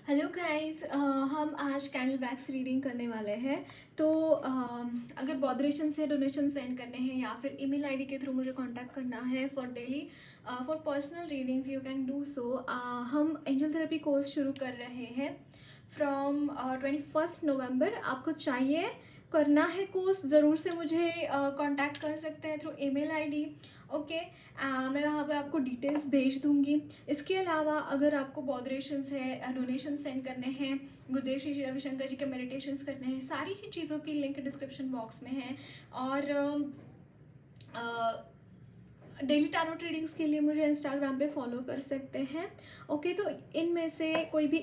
Hello guys, हम आज candle wax reading करने वाले हैं। तो अगर बॉदरेशन से डोनेशन सेंड करने हैं या फिर ईमेल आईडी के थ्रू मुझे कांटेक्ट करना है for daily for personal readings, you can do so. हम एंजल थेरेपी कोर्स शुरू कर रहे हैं फ्रॉम 21 नवंबर। आपको चाहिए करना है कोर्स, ज़रूर से मुझे कांटेक्ट कर सकते हैं थ्रू ईमेल आईडी। ओके, मैं वहाँ पे आपको डिटेल्स भेज दूँगी। इसके अलावा अगर आपको बॉदरेशंस है, डोनेशन सेंड करने हैं, गुरुदेव श्री रविशंकर जी के मेडिटेशंस करने हैं, सारी ही चीज़ों की लिंक डिस्क्रिप्शन बॉक्स में है। और डेली टैरोट रीडिंग्स के लिए मुझे इंस्टाग्राम पे फॉलो कर सकते हैं। ओके, तो इनमें से कोई भी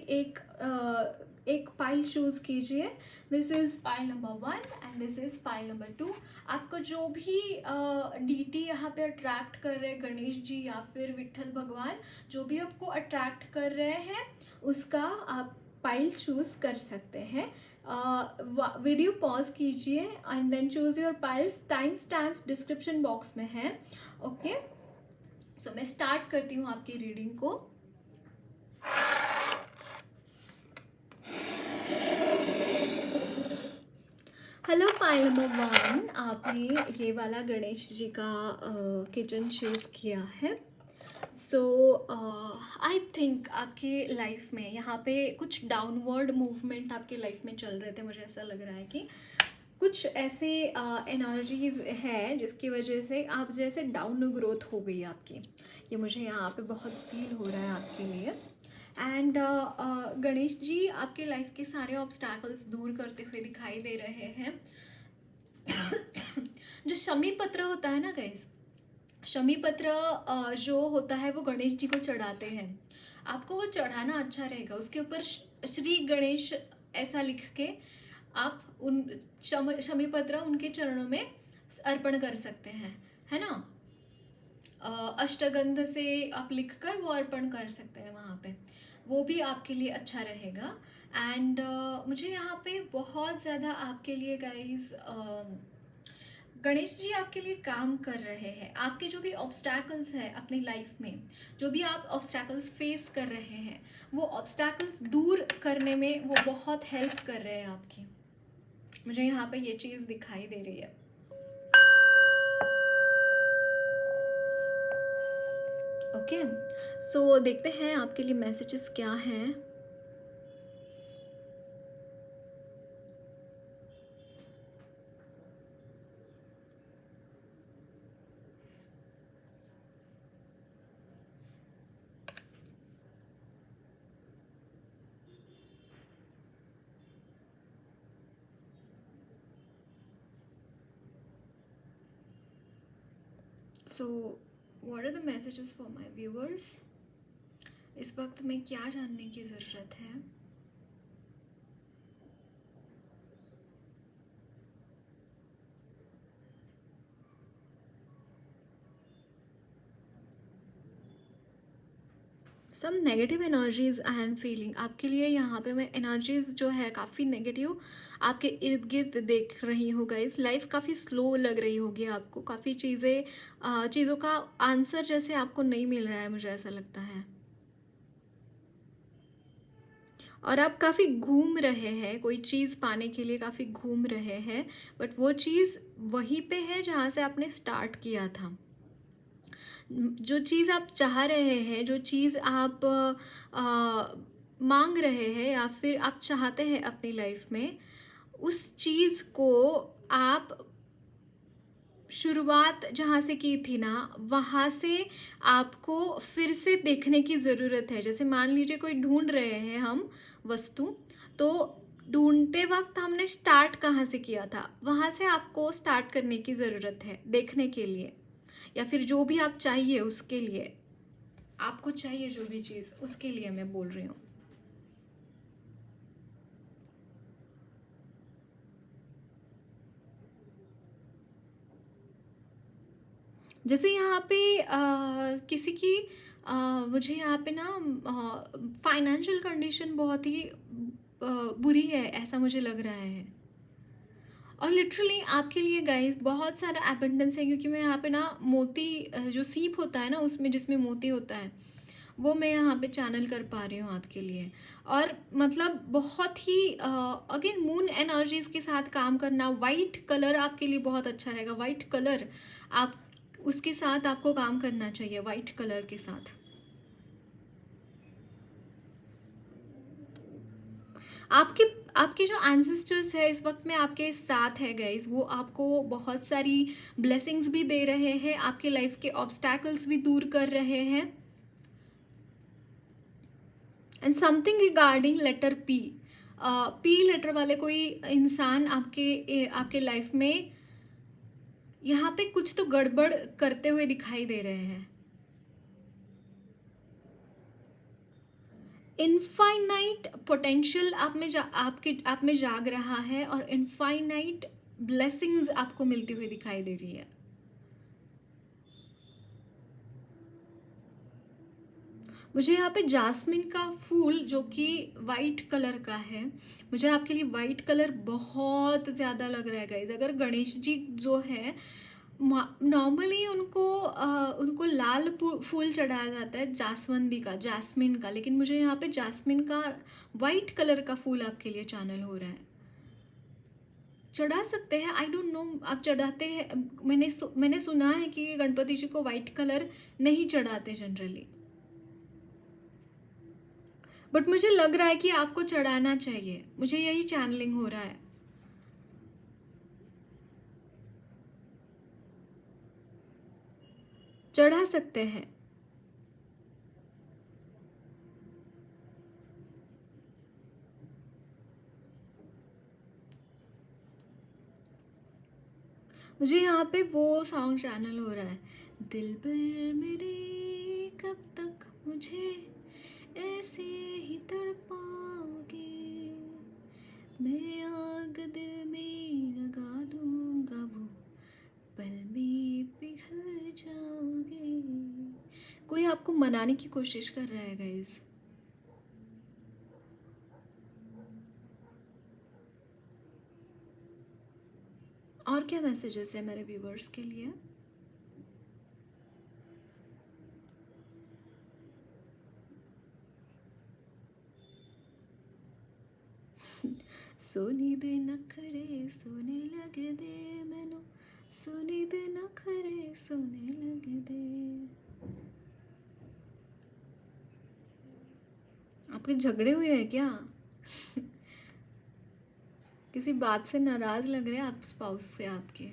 एक पाइल चूज़ कीजिए। This is pile number 1 and this is pile number 2। आपको जो भी डीटी यहाँ पे अट्रैक्ट कर रहे हैं, गणेश जी या फिर विट्ठल भगवान, जो भी आपको अट्रैक्ट कर रहे हैं उसका आप पाइल चूज़ कर सकते हैं। वीडियो पॉज कीजिए and then choose your piles. Time stamps description box में है। ओके, सो मैं स्टार्ट करती हूँ आपकी रीडिंग को। हेलो पाइल नंबर 1, आपने ये वाला गणेश जी का किचन चूज़ किया है। सो आई थिंक आपकी लाइफ में यहाँ पे कुछ डाउनवर्ड मूवमेंट आपकी लाइफ में चल रहे थे। मुझे ऐसा लग रहा है कि कुछ ऐसे एनर्जीज है जिसकी वजह से आप जैसे डाउन ग्रोथ हो गई आपकी। ये मुझे यहाँ पे बहुत फील हो रहा है आपके लिए। एंड गणेश जी आपके लाइफ के सारे ऑब्स्टैकल्स दूर करते हुए दिखाई दे रहे हैं। जो शमी पत्र होता है ना गाइस, शमी पत्र जो होता है वो गणेश जी को चढ़ाते हैं। आपको वो चढ़ाना अच्छा रहेगा। उसके ऊपर श्री गणेश ऐसा लिख के आप उन शमी पत्र उनके चरणों में अर्पण कर सकते हैं, है ना। अष्टगंध से आप लिखकर वो अर्पण कर सकते हैं वहाँ पे, वो भी आपके लिए अच्छा रहेगा। एंड मुझे यहाँ पे बहुत ज़्यादा आपके लिए गाइज गणेश जी आपके लिए काम कर रहे हैं। आपके जो भी ऑब्स्टैकल्स हैं अपनी लाइफ में, जो भी आप ऑब्स्टैकल्स फेस कर रहे हैं, वो ऑब्स्टैकल्स दूर करने में वो बहुत हेल्प कर रहे हैं आपकी। मुझे यहाँ पे ये चीज़ दिखाई दे रही है। ओके, सो देखते हैं आपके लिए मैसेजेस क्या हैं। So what are the messages for my viewers? इस वक्त में क्या जानने की ज़रूरत है? Some negative energies I am feeling. आपके लिए यहाँ पे मैं एनर्जीज जो है काफ़ी नेगेटिव आपके इर्द गिर्द देख रही हूँ गाइस। लाइफ काफ़ी स्लो लग रही होगी आपको, काफ़ी चीज़ों का आंसर जैसे आपको नहीं मिल रहा है, मुझे ऐसा लगता है। और आप काफ़ी घूम रहे हैं, कोई चीज़ पाने के लिए काफ़ी घूम रहे हैं, बट वो चीज़ वहीं पे है जहाँ से आपने स्टार्ट किया था। जो चीज़ आप चाह रहे हैं, जो चीज़ आप मांग रहे हैं या फिर आप चाहते हैं अपनी लाइफ में, उस चीज़ को आप शुरुआत जहाँ से की थी ना, वहाँ से आपको फिर से देखने की ज़रूरत है। जैसे मान लीजिए कोई ढूंढ रहे हैं हम वस्तु, तो ढूंढते वक्त हमने स्टार्ट कहाँ से किया था, वहाँ से आपको स्टार्ट करने की ज़रूरत है देखने के लिए। या फिर जो भी आप चाहिए उसके लिए, आपको चाहिए जो भी चीज़, उसके लिए मैं बोल रही हूँ। जैसे यहाँ पे किसी की मुझे यहाँ पे ना फाइनेंशियल कंडीशन बहुत ही बुरी है, ऐसा मुझे लग रहा है। और लिटरली आपके लिए गाइस बहुत सारा एबंडेंस है, क्योंकि मैं यहाँ पे ना मोती जो सीप होता है ना उसमें, जिसमें मोती होता है, वो मैं यहाँ पे चैनल कर पा रही हूँ आपके लिए। और मतलब बहुत ही अगेन मून एनर्जीज के साथ काम करना, वाइट कलर आपके लिए बहुत अच्छा रहेगा। वाइट कलर आप उसके साथ आपको काम करना चाहिए, वाइट कलर के साथ। आपके आपके जो एंसेस्टर्स है इस वक्त में आपके साथ है गाइज, वो आपको बहुत सारी ब्लेसिंग्स भी दे रहे हैं, आपके लाइफ के ऑब्स्टैकल्स भी दूर कर रहे हैं। And something regarding letter P, P letter वाले कोई इंसान आपके लाइफ में यहाँ पे कुछ तो गड़बड़ करते हुए दिखाई दे रहे हैं। इनफाइनाइट पोटेंशियल आप में जाग रहा है और इनफाइनाइट ब्लेसिंग्स आपको मिलती हुई दिखाई दे रही है। मुझे यहाँ पे जास्मिन का फूल जो कि वाइट कलर का है, मुझे आपके लिए वाइट कलर बहुत ज़्यादा लग रहा है गाइज। अगर गणेश जी जो है नॉर्मली उनको लाल फूल चढ़ाया जाता है जास्वंदी का, जास्मिन का, लेकिन मुझे यहाँ पे जास्मिन का वाइट कलर का फूल आपके लिए चैनल हो रहा है। चढ़ा सकते हैं, आई डोंट नो आप चढ़ाते हैं। मैंने सुना है कि गणपति जी को वाइट कलर नहीं चढ़ाते जनरली, बट मुझे लग रहा है कि आपको चढ़ाना चाहिए, मुझे यही चैनलिंग हो रहा है। चढ़ा सकते हैं। मुझे यहाँ पे वो सॉन्ग चैनल हो रहा है, दिल पर मेरे कब तक मुझे ऐसे ही तड़पाओगे, मैं आग दिल में लगा दूंगा, वो पल में पिघल जाओगे। कोई आपको मनाने की कोशिश कर रहा है गाइस। और क्या मैसेजेस है मेरे व्यूवर्स के लिए? सोनी दे नखरे सोने लगे दे मैनू, सोनी दे नखरे सोने लगे दे। आपके झगड़े हुए हैं क्या? किसी बात से नाराज लग रहे हैं आप स्पाउस से आपके?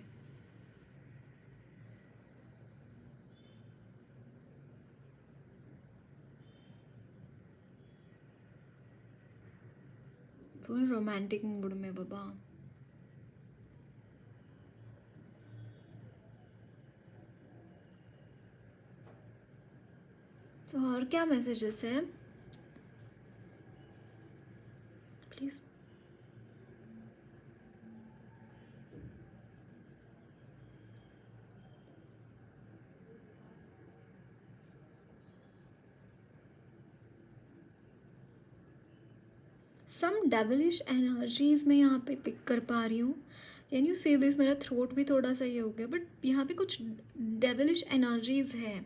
फुल रोमांटिक मूड में बाबा। तो और क्या मैसेजेस है प्लीज? सम डेविलिश एनर्जीज मैं यहाँ पे पिक कर पा रही हूँ। Can you see this? मेरा थ्रोट भी थोड़ा सा ये हो गया, बट यहाँ पे कुछ डेविलिश एनर्जीज है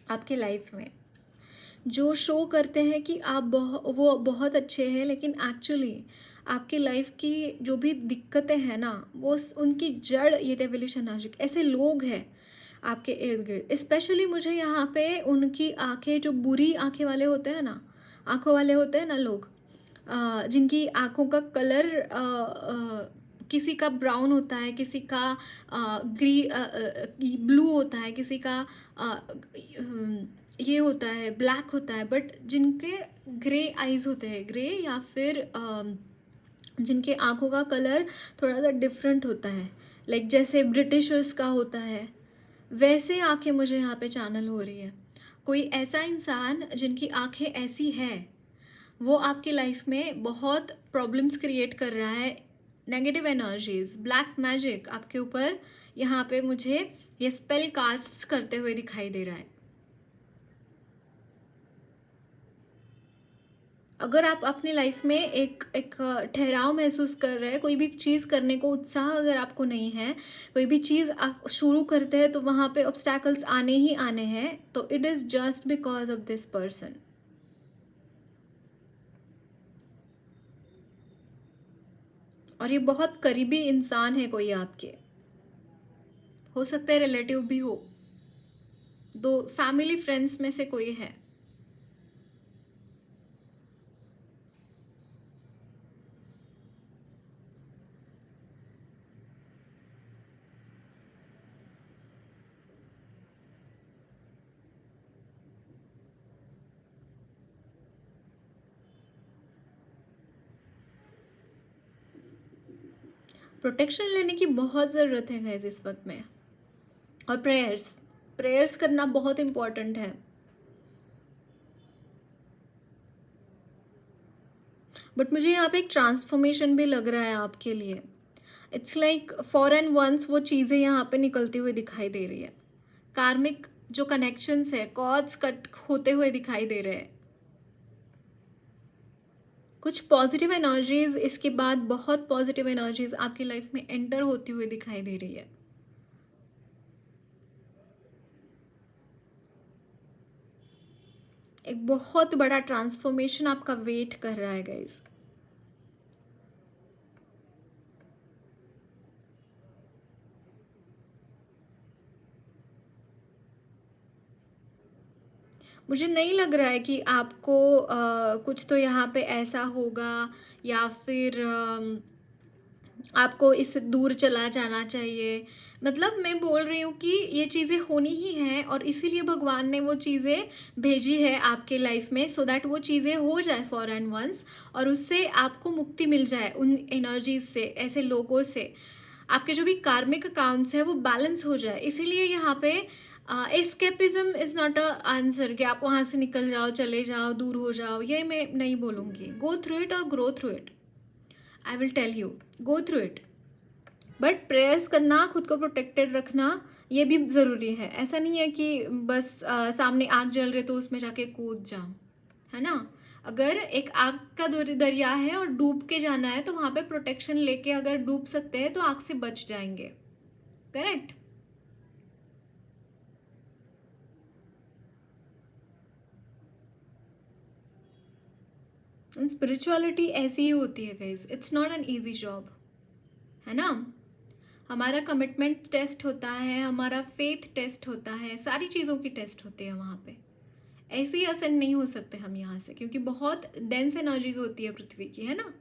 आपके लाइफ में जो शो करते हैं कि आप वो बहुत अच्छे हैं, लेकिन एक्चुअली आपकी लाइफ की जो भी दिक्कतें हैं ना, वो उनकी जड़ ये डेविलिश एनर्जी, ऐसे लोग हैं आपके इर्द गिर्द। स्पेशली मुझे यहाँ पे उनकी आंखें, जो बुरी आंखें वाले होते हैं ना, आंखों वाले होते हैं ना लोग, जिनकी आंखों का कलर किसी का ब्राउन होता है, किसी का ब्लू होता है, किसी का ये होता है ब्लैक होता है, बट जिनके ग्रे आईज होते हैं, ग्रे या फिर जिनके आंखों का कलर थोड़ा सा डिफरेंट होता है, लाइक जैसे ब्रिटिशर्स का होता है, वैसे आंखें मुझे यहाँ पे चैनल हो रही है। कोई ऐसा इंसान जिनकी आंखें ऐसी है, वो आपकी लाइफ में बहुत प्रॉब्लम्स क्रिएट कर रहा है, नेगेटिव एनर्जीज, ब्लैक मैजिक आपके ऊपर यहाँ पे मुझे ये स्पेल कास्ट करते हुए दिखाई दे रहा है। अगर आप अपनी लाइफ में एक एक ठहराव महसूस कर रहे हैं, कोई भी चीज़ करने को उत्साह अगर आपको नहीं है, कोई भी चीज़ आप शुरू करते हैं तो वहाँ पे ऑब्स्टैकल्स आने ही आने हैं, तो it is just because of this person. और ये बहुत करीबी इंसान है कोई आपके, हो सकता है रिलेटिव भी हो, दो फैमिली फ्रेंड्स में से कोई है। प्रोटेक्शन लेने की बहुत ज़रूरत है गाइस इस वक्त में, और प्रेयर्स प्रेयर्स करना बहुत इम्पोर्टेंट है। बट मुझे यहाँ पे एक ट्रांसफॉर्मेशन भी लग रहा है आपके लिए। It's like for and once वो चीज़ें यहाँ पे निकलती हुई दिखाई दे रही है। कार्मिक जो कनेक्शंस है, कॉर्ड्स कट होते हुए दिखाई दे रहे हैं। कुछ पॉजिटिव एनर्जीज इसके बाद, बहुत पॉजिटिव एनर्जीज आपकी लाइफ में एंटर होती हुई दिखाई दे रही है। एक बहुत बड़ा ट्रांसफॉर्मेशन आपका वेट कर रहा है गाइस। मुझे नहीं लग रहा है कि आपको कुछ तो यहाँ पे ऐसा होगा, या फिर आपको इससे दूर चला जाना चाहिए। मतलब मैं बोल रही हूँ कि ये चीज़ें होनी ही हैं, और इसीलिए भगवान ने वो चीज़ें भेजी है आपके लाइफ में, सो दैट वो चीज़ें हो जाए फॉर एंड वंस, और उससे आपको मुक्ति मिल जाए उन एनर्जीज से, ऐसे लोगों से। आपके जो भी कार्मिक अकाउंट्स है वो बैलेंस हो जाए। इसीलिए यहाँ पे escapism is not a answer कि आप वहाँ से निकल जाओ, चले जाओ, दूर हो जाओ, ये मैं नहीं बोलूँगी। गो थ्रू इट और grow through it, I will tell you, go through it. But prayers करना, खुद को प्रोटेक्टेड रखना, ये भी ज़रूरी है। ऐसा नहीं है कि बस सामने आग जल रहे तो उसमें जाके कूद जाओ, है ना। अगर एक आग का दरिया है और डूब के जाना है, तो वहाँ पे प्रोटेक्शन लेके अगर डूब सकते हैं तो आग से बच जाएंगे। करेक्ट। स्पिरिचुअलिटी ऐसी ही होती है guys, it's not an easy job, है ना। हमारा कमिटमेंट टेस्ट होता है, हमारा फेथ टेस्ट होता है, सारी चीज़ों की टेस्ट होती है वहाँ पे। ऐसे ही असेंड नहीं हो सकते हम यहाँ से, क्योंकि बहुत डेंस एनर्जीज होती है पृथ्वी की, है ना।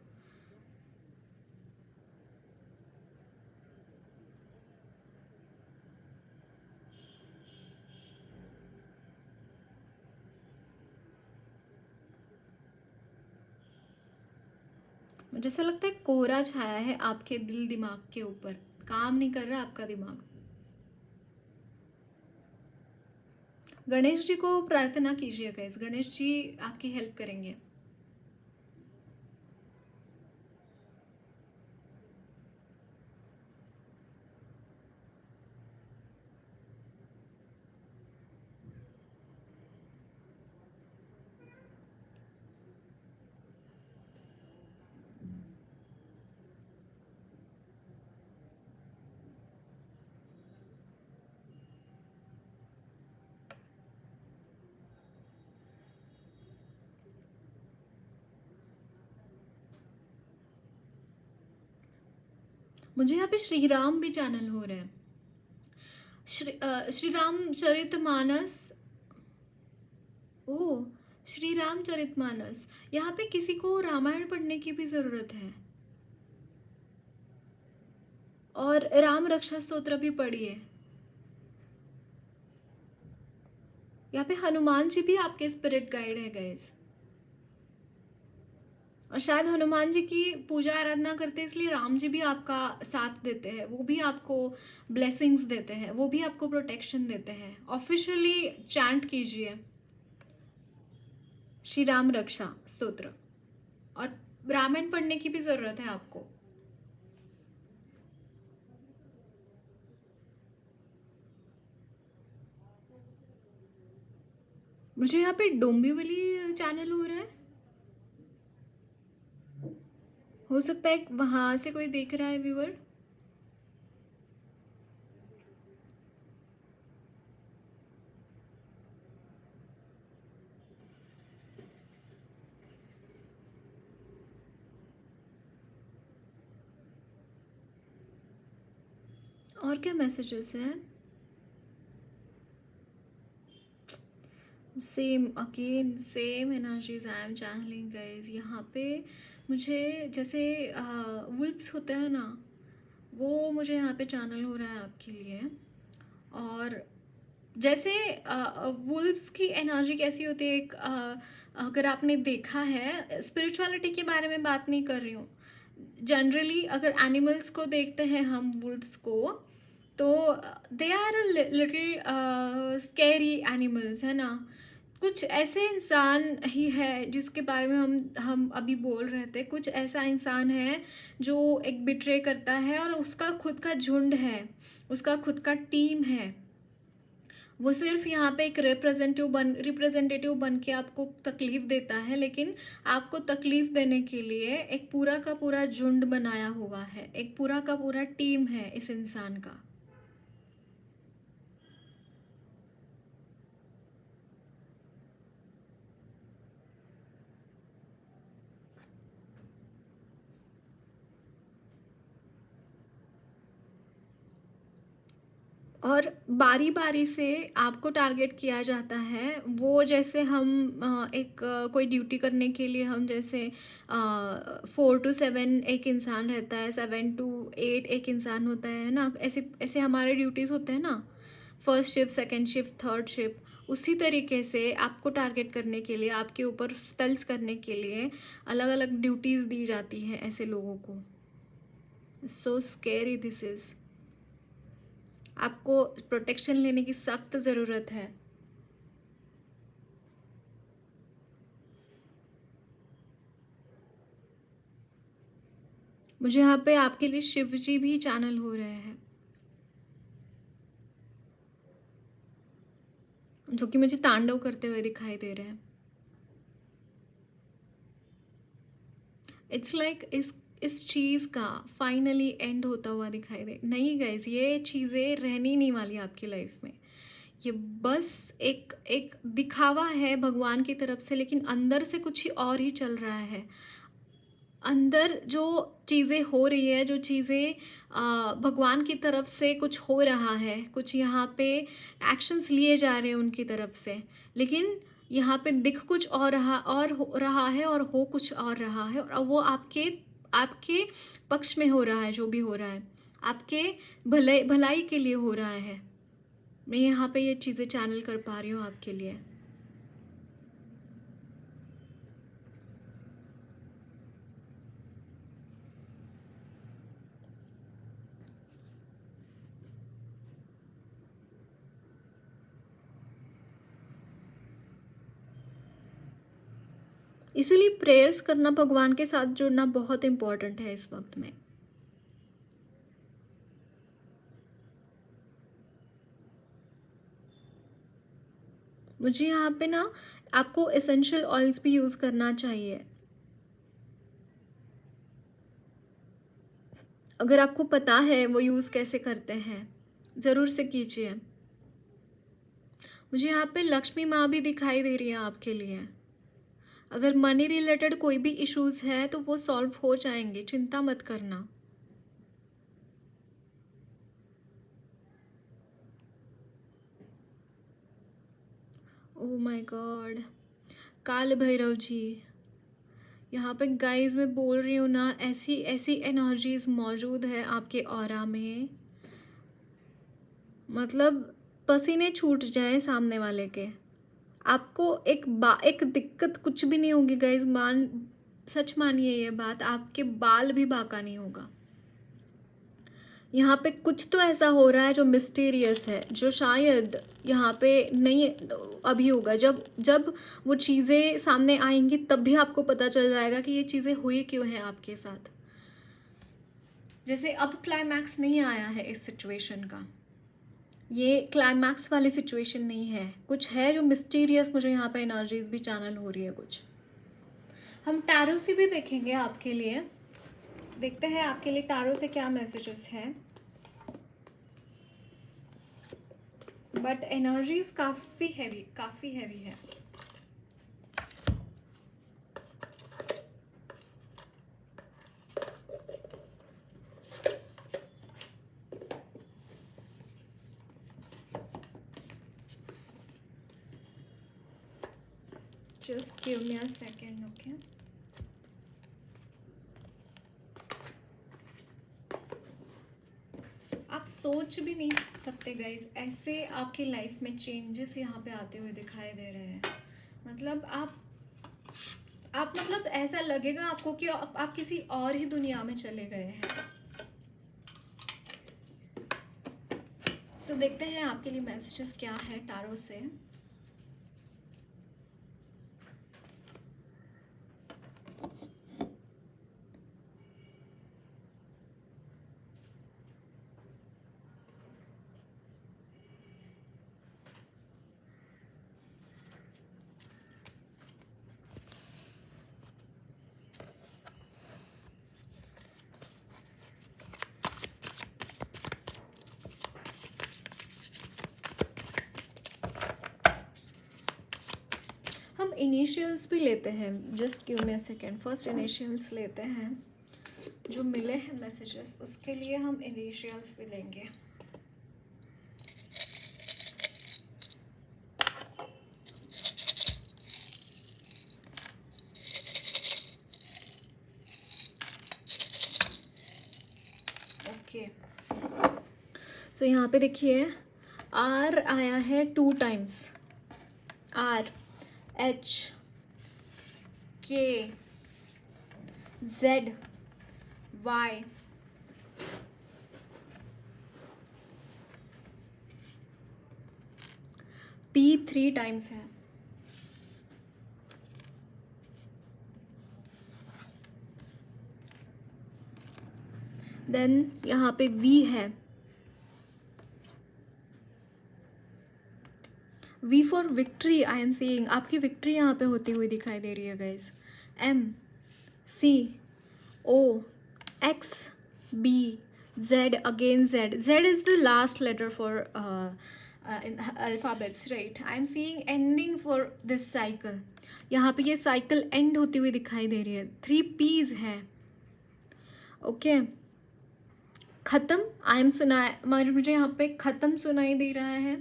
मुझे ऐसा लगता है कोहरा छाया है आपके दिल दिमाग के ऊपर, काम नहीं कर रहा आपका दिमाग। गणेश जी को प्रार्थना कीजिए गाइस, गणेश जी आपकी हेल्प करेंगे। मुझे यहाँ पे श्री राम भी चैनल हो रहे हैं। श्री रामचरितमानस। ओ, श्री रामचरितमानस। यहाँ पे किसी को रामायण पढ़ने की भी जरूरत है, और राम रक्षा स्तोत्र भी पढ़िए। यहाँ पे हनुमान जी भी आपके स्पिरिट गाइड है गाइस, और शायद हनुमान जी की पूजा आराधना करते हैं, इसलिए राम जी भी आपका साथ देते हैं, वो भी आपको ब्लेसिंग्स देते हैं, वो भी आपको प्रोटेक्शन देते हैं। ऑफिशियली चैंट कीजिए श्री राम रक्षा स्तोत्र, और रामायण पढ़ने की भी जरूरत है आपको। मुझे यहाँ पे डोंबिवली चैनल हो रहा है। हो सकता है वहाँ से कोई देख रहा है व्यूअर। और क्या मैसेजेस हैं? Same again same energies I am channelling guys. यहाँ पे मुझे जैसे वुल्व्स होते हैं ना, वो मुझे यहाँ पे चैनल हो रहा है आपके लिए। और जैसे वुल्व्स की एनर्जी कैसी होती है, एक अगर आपने देखा है, स्पिरिचुअलिटी के बारे में बात नहीं कर रही हूँ, जनरली अगर एनिमल्स को देखते हैं हम, वुल्व्स को, तो they are a little scary animals, है ना। कुछ ऐसे इंसान ही है जिसके बारे में हम अभी बोल रहे थे, कुछ ऐसा इंसान है जो एक बिट्रे करता है और उसका खुद का झुंड है, उसका खुद का टीम है। वो सिर्फ यहाँ पे एक रिप्रेजेंटेटिव बन के आपको तकलीफ देता है, लेकिन आपको तकलीफ देने के लिए एक पूरा का पूरा झुंड बनाया हुआ है, एक पूरा का पूरा टीम है इस इंसान का। और बारी बारी से आपको टारगेट किया जाता है। वो जैसे हम कोई ड्यूटी करने के लिए हम जैसे 4 to 7 एक इंसान रहता है, 7 to 8 एक इंसान होता है ना, ऐसे ऐसे हमारे ड्यूटीज़ होते हैं ना, first shift, second shift, third shift. उसी तरीके से आपको टारगेट करने के लिए, आपके ऊपर स्पेल्स करने के लिए अलग अलग ड्यूटीज़ दी जाती हैं ऐसे लोगों को। So scary this is. आपको प्रोटेक्शन लेने की सख्त ज़रूरत है। मुझे यहाँ पे आपके लिए शिव जी भी चैनल हो रहे हैं, जो कि मुझे तांडव करते हुए दिखाई दे रहे हैं। इट्स लाइक इस चीज़ का फाइनली एंड होता हुआ दिखाई दे। नहीं गाइज, ये चीज़ें रहनी नहीं वाली आपकी लाइफ में। ये बस एक एक दिखावा है भगवान की तरफ से, लेकिन अंदर से कुछ ही और ही चल रहा है। अंदर जो चीज़ें हो रही है, जो चीज़ें भगवान की तरफ से कुछ हो रहा है, कुछ यहाँ पे एक्शंस लिए जा रहे हैं उनकी तरफ से, लेकिन यहाँ पे दिख कुछ और रहा और हो रहा है और हो कुछ और रहा है, और वो आपके आपके पक्ष में हो रहा है। जो भी हो रहा है आपके भलाई के लिए हो रहा है। मैं यहाँ पे ये चीज़ें चैनल कर पा रही हूँ आपके लिए। इसीलिए प्रेयर्स करना, भगवान के साथ जुड़ना बहुत इम्पोर्टेंट है इस वक्त में। मुझे यहाँ पे ना आपको एसेंशियल ऑयल्स भी यूज़ करना चाहिए। अगर आपको पता है वो यूज़ कैसे करते हैं, ज़रूर से कीजिए। मुझे यहाँ पे लक्ष्मी माँ भी दिखाई दे रही है आपके लिए। अगर मनी रिलेटेड कोई भी इश्यूज है तो वो सॉल्व हो जाएंगे, चिंता मत करना। ओह माय गॉड, काल भैरव जी, यहाँ पे गाइस मैं बोल रही हूँ ना, ऐसी ऐसी एनर्जीज मौजूद है आपके ऑरा में, मतलब पसीने छूट जाए सामने वाले के। आपको एक दिक्कत कुछ भी नहीं होगी गाइस, सच मानिए ये बात, आपके बाल भी बाका नहीं होगा। यहाँ पे कुछ तो ऐसा हो रहा है जो मिस्टीरियस है, जो शायद यहाँ पे नहीं अभी होगा। जब जब वो चीज़ें सामने आएंगी तब भी आपको पता चल जाएगा कि ये चीज़ें हुई क्यों हैं आपके साथ। जैसे अब क्लाइमैक्स नहीं आया है इस सिचुएशन का, ये क्लाइमैक्स वाली सिचुएशन नहीं है, कुछ है जो मिस्टीरियस। मुझे यहाँ पे एनर्जीज भी चैनल हो रही है कुछ। हम टैरो से भी देखेंगे आपके लिए। देखते हैं आपके लिए टारो से क्या मैसेजेस है। बट एनर्जीज काफ़ी हैवी है। Just give me a second, okay? आप सोच भी नहीं सकते गाइज, ऐसे आपकी लाइफ में चेंजेस यहाँ पे आते हुए दिखाई दे रहे हैं। मतलब आप मतलब ऐसा लगेगा आपको कि आप किसी और ही दुनिया में चले गए हैं। सो देखते हैं आपके लिए मैसेजेस क्या है टारो से। हम इनिशियल्स भी लेते हैं, just give me a second. First initials लेते हैं, जो मिले हैं मैसेजेस उसके लिए हम इनिशियल्स भी लेंगे। ओके, सो यहाँ पे देखिए आर आया है 2 times. R, H, K, Z, Y, P 3 times है। देन यहाँ पे वी है, V for victory. I am seeing आपकी विक्ट्री यहाँ पे होती हुई दिखाई दे रही है guys. M, C, O, X, B, Z, again Z. Z is the last letter for in alphabets, right? I am seeing ending for this cycle. यहाँ पे ये साइकिल एंड होती हुई दिखाई दे रही है। 3 पीज है, ओके। खत्म, आई एम मुझे यहाँ पे खत्म सुनाई दे रहा है।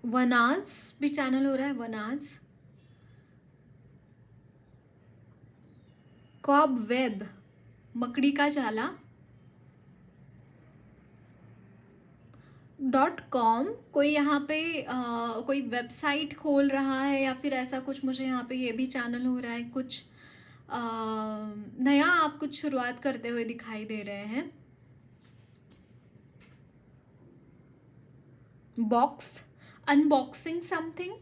वनाज भी चैनल हो रहा है, वनाज। कॉब वेब, मकड़ी का जाला। .com, कोई यहाँ पे कोई वेबसाइट खोल रहा है या फिर ऐसा कुछ, मुझे यहाँ पे ये भी चैनल हो रहा है। कुछ नया आप कुछ शुरुआत करते हुए दिखाई दे रहे हैं। Box, unboxing something.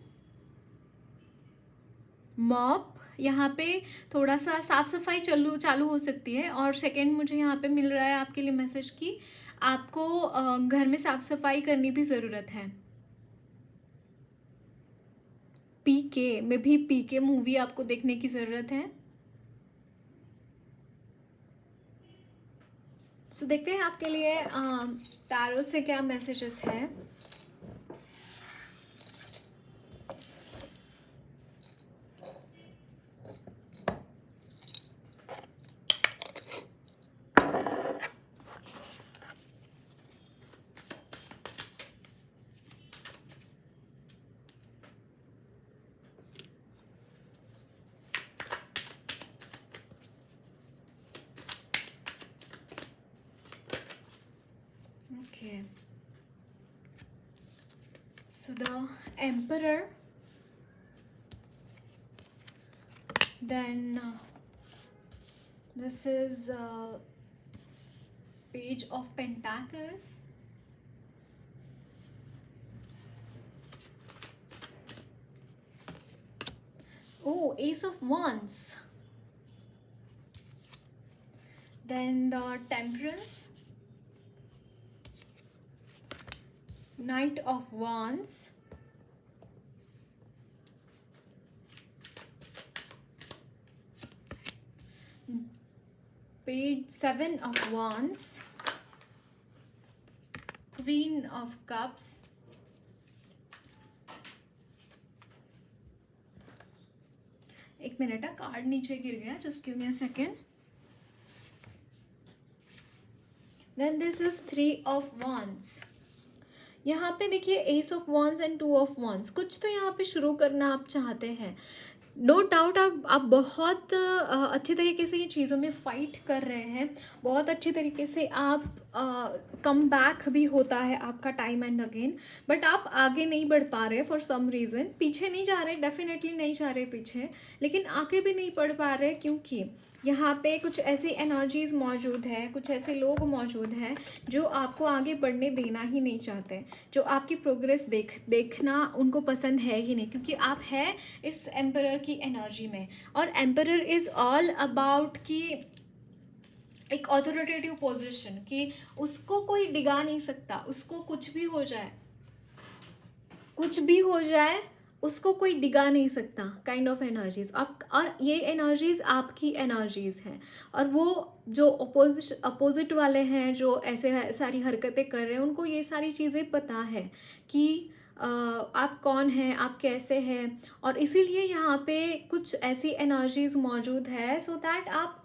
मॉप, यहाँ पे थोड़ा सा साफ सफाई चालू हो सकती है। और सेकंड मुझे यहाँ पे मिल रहा है आपके लिए मैसेज कि आपको घर में साफ सफाई करनी भी ज़रूरत है। पीके में भी, पीके मूवी आपको देखने की ज़रूरत है। सो देखते हैं आपके लिए टारो से क्या मैसेजेस है। Okay, so the Emperor, then this is Page of Pentacles, oh, Ace of Wands, then the Temperance, Knight of Wands, page 7 of wands, queen of cups, एक मिनट, कार्ड नीचे गिर गया, just give me a second. Then this is 3 of wands. यहाँ पे देखिए ace of wands and 2 of wands. कुछ तो यहाँ पे शुरू करना आप चाहते हैं, नो डाउट. आप बहुत अच्छे तरीके से ये चीज़ों में फाइट कर रहे हैं, बहुत अच्छी तरीके से आप कम बैक भी होता है आपका टाइम एंड अगेन, बट आप आगे नहीं बढ़ पा रहे फॉर सम रीज़न. पीछे नहीं जा रहे, डेफिनेटली नहीं जा रहे पीछे, लेकिन आगे भी नहीं बढ़ पा रहे, क्योंकि यहाँ पे कुछ ऐसी एनर्जीज़ मौजूद है, कुछ ऐसे लोग मौजूद हैं जो आपको आगे बढ़ने देना ही नहीं चाहते, जो आपकी प्रोग्रेस देखना उनको पसंद है ही नहीं, क्योंकि आप हैं इस एम्परर की एनर्जी में. और एम्परर इज़ ऑल अबाउट कि एक ऑथोरिटेटिव पोजीशन, कि उसको कोई डिगा नहीं सकता, उसको कुछ भी हो जाए, कुछ भी हो जाए, उसको कोई डिगा नहीं सकता, काइंड ऑफ एनर्जीज आप. और ये एनर्जीज आपकी एनर्जीज हैं, और वो जो अपोजिट वाले हैं जो ऐसे सारी हरकतें कर रहे हैं, उनको ये सारी चीज़ें पता है कि आप कौन हैं, आप कैसे हैं. और इसीलिए यहाँ पे कुछ ऐसी एनर्जीज मौजूद है सो दैट आप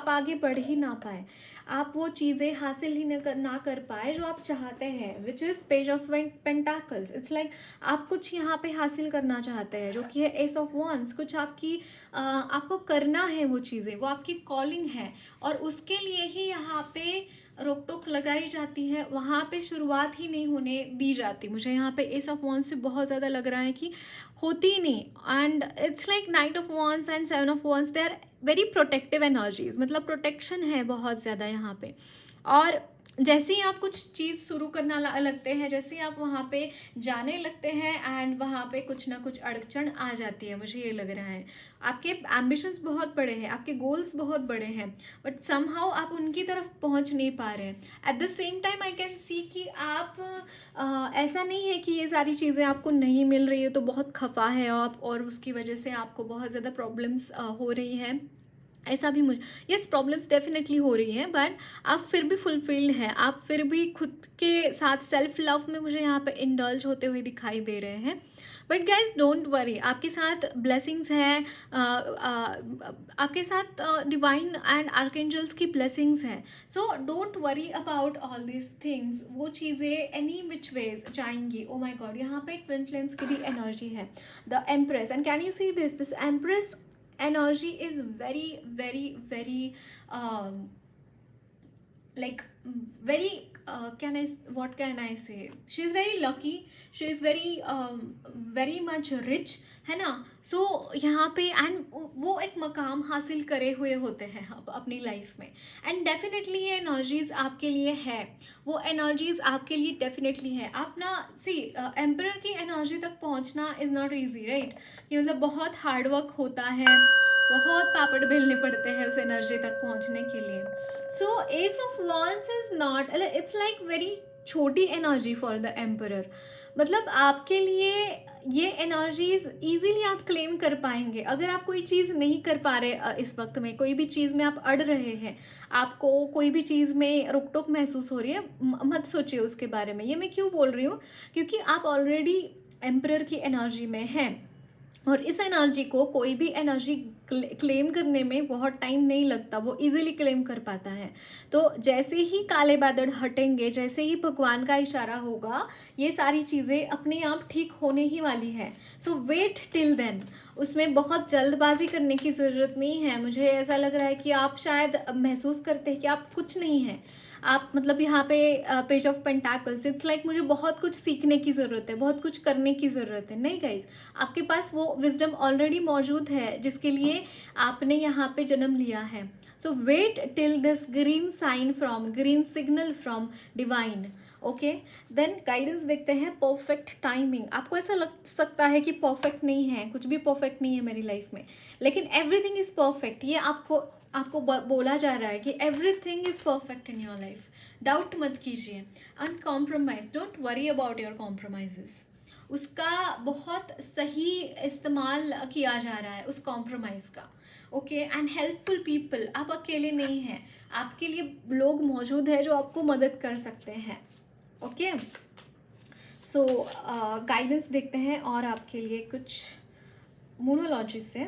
आगे बढ़ ही ना पाए, आप वो चीज़ें हासिल ही ना कर पाए जो आप चाहते हैं, which is page of pentacles. It's like आप कुछ यहाँ पे हासिल करना चाहते हैं, जो कि है एस ऑफ wands. कुछ आपको करना है, वो चीज़ें, वो आपकी कॉलिंग है, और उसके लिए ही यहाँ पे रोक टोक लगाई जाती है, वहाँ पे शुरुआत ही नहीं होने दी जाती. मुझे यहाँ पे एस ऑफ wands से बहुत ज़्यादा लग रहा है कि होती ही नहीं. And it's like knight of wands and 7 of wands, they are very protective energies, मतलब प्रोटेक्शन है बहुत ज़्यादा यहाँ पे. और जैसे ही आप कुछ चीज़ शुरू करना लगते हैं, जैसे ही आप वहाँ पे जाने लगते हैं, एंड वहाँ पे कुछ ना कुछ अड़चन आ जाती है, मुझे ये लग रहा है. आपके एम्बिशंस बहुत बड़े हैं, आपके गोल्स बहुत बड़े हैं, बट समहाउ आप उनकी तरफ पहुँच नहीं पा रहे हैं. At the same time I can see कि आप ऐसा नहीं है कि ये सारी चीज़ें आपको नहीं मिल रही है तो बहुत खफा है आप, और उसकी वजह से आपको बहुत ज़्यादा प्रॉब्लम्स हो रही है. ऐसा भी मुझे, यस, प्रॉब्लम्स डेफिनेटली हो रही हैं, बट आप फिर भी फुलफिल्ड हैं, आप फिर भी खुद के साथ सेल्फ लव में मुझे यहाँ पे इंडल्ज होते हुए दिखाई दे रहे हैं. बट गाइज डोंट वरी, आपके साथ ब्लेसिंग्स हैं, आपके साथ डिवाइन एंड आर्कएंजल्स की ब्लेसिंग्स हैं. So don't worry about all this things. वो चीज़ें एनी विच वेज जाएंगी. ओ माई गॉड, यहाँ पे ट्विन फ्लेम्स की भी एनर्जी है, the empress. And can you see this empress energy is very like very what can I say, she is very lucky, she is very much rich, है ना. सो यहाँ पे एंड वो एक मकाम हासिल करे हुए होते हैं अपनी लाइफ में, एंड डेफिनेटली ये एनर्जीज आपके लिए है, वो एनर्जीज आपके लिए डेफिनेटली है. आप ना सी एम्परर की एनर्जी तक पहुँचना इज़ नॉट ईजी, राइट. ये मतलब बहुत हार्ड वर्क होता है, बहुत पापड़ बेलने पड़ते हैं उस एनर्जी तक पहुंचने के लिए. So ace of wands is not, it's like very छोटी एनर्जी फॉर द एम्परर. मतलब आपके लिए ये एनर्जीज इजीली आप क्लेम कर पाएंगे. अगर आप कोई चीज़ नहीं कर पा रहे इस वक्त में, कोई भी चीज़ में आप अड़ रहे हैं, आपको कोई भी चीज़ में रोक टोक महसूस हो रही है, मत सोचिए उसके बारे में. ये मैं क्यों बोल रही हूँ, क्योंकि आप ऑलरेडी एम्परर की एनर्जी में हैं, और इस एनर्जी को कोई भी एनर्जी क्लेम करने में बहुत टाइम नहीं लगता, वो इजीली क्लेम कर पाता है. तो जैसे ही काले बादल हटेंगे, जैसे ही भगवान का इशारा होगा, ये सारी चीज़ें अपने आप ठीक होने ही वाली है. So wait till then. उसमें बहुत जल्दबाजी करने की ज़रूरत नहीं है. मुझे ऐसा लग रहा है कि आप शायद महसूस करते हैं कि आप कुछ नहीं हैं. आप मतलब यहाँ पे page of pentacles, it's like मुझे बहुत कुछ सीखने की ज़रूरत है, बहुत कुछ करने की ज़रूरत है. नहीं गाइज, आपके पास वो विजडम ऑलरेडी मौजूद है जिसके लिए आपने यहाँ पे जन्म लिया है. So wait till this green signal from divine. Okay, then guidance देखते हैं. Perfect timing. आपको ऐसा लग सकता है कि परफेक्ट नहीं है, कुछ भी परफेक्ट नहीं है मेरी लाइफ में, लेकिन एवरीथिंग इज़ परफेक्ट. ये आपको बोला जा रहा है कि everything is perfect in your life. Doubt मत कीजिए. Uncompromise, don't worry about your compromises. उसका बहुत सही इस्तेमाल किया जा रहा है उस कॉम्प्रोमाइज़ का। ओके, एंड हेल्पफुल पीपल, आप अकेले नहीं हैं, आपके लिए लोग मौजूद हैं जो आपको मदद कर सकते हैं। ओके, सो गाइडेंस देखते हैं और आपके लिए कुछ मोनोलॉजी से।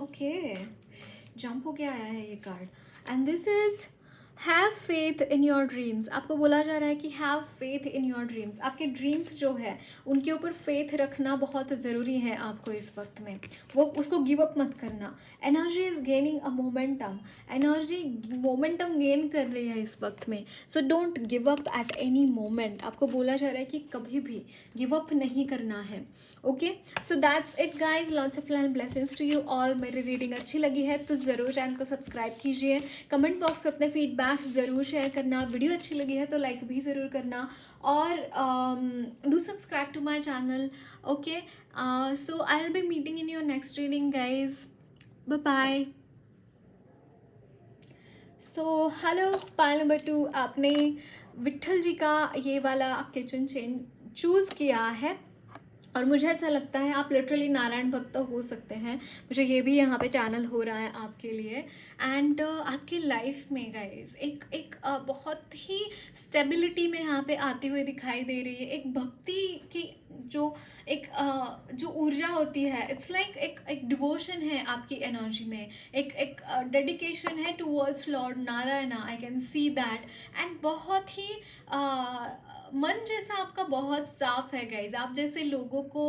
ओके, जंप होके आया है ये card and this is have faith in your dreams. आपको बोला जा रहा है कि have faith in your dreams. आपके ड्रीम्स जो है उनके ऊपर फेथ रखना बहुत ज़रूरी है आपको इस वक्त में, वो उसको गिव अप मत करना। Energy is gaining a momentum, energy momentum gain कर रही है इस वक्त में। So don't give up at any moment. आपको बोला जा रहा है कि कभी भी गिव अप नहीं करना है। Okay, so that's it guys, lots of love and blessings to you all. मेरी रीडिंग अच्छी लगी है तो ज़रूर चैनल को सब्सक्राइब कीजिए, कमेंट बॉक्स में अपने फीडबैक ज़रूर शेयर करना, वीडियो अच्छी लगी है तो लाइक भी ज़रूर करना, और do subscribe to my channel. Okay, so I will be meeting in your next reading guys, bye bye. So hello, pile number 2, आपने विट्ठल जी का ये वाला किचन चेन चूज़ किया है और मुझे ऐसा लगता है आप लिटरली नारायण भक्त हो सकते हैं। मुझे ये भी यहाँ पे चैनल हो रहा है आपके लिए। एंड आपकी लाइफ में गाइज एक एक बहुत ही स्टेबिलिटी में यहाँ पे आती हुई दिखाई दे रही है। एक भक्ति की जो एक जो ऊर्जा होती है, इट्स लाइक एक डिवोशन है आपकी एनर्जी में, एक डेडिकेशन है towards Lord Narayan. I can see that. And बहुत ही मन जैसा आपका बहुत साफ है गाइज। आप जैसे लोगों को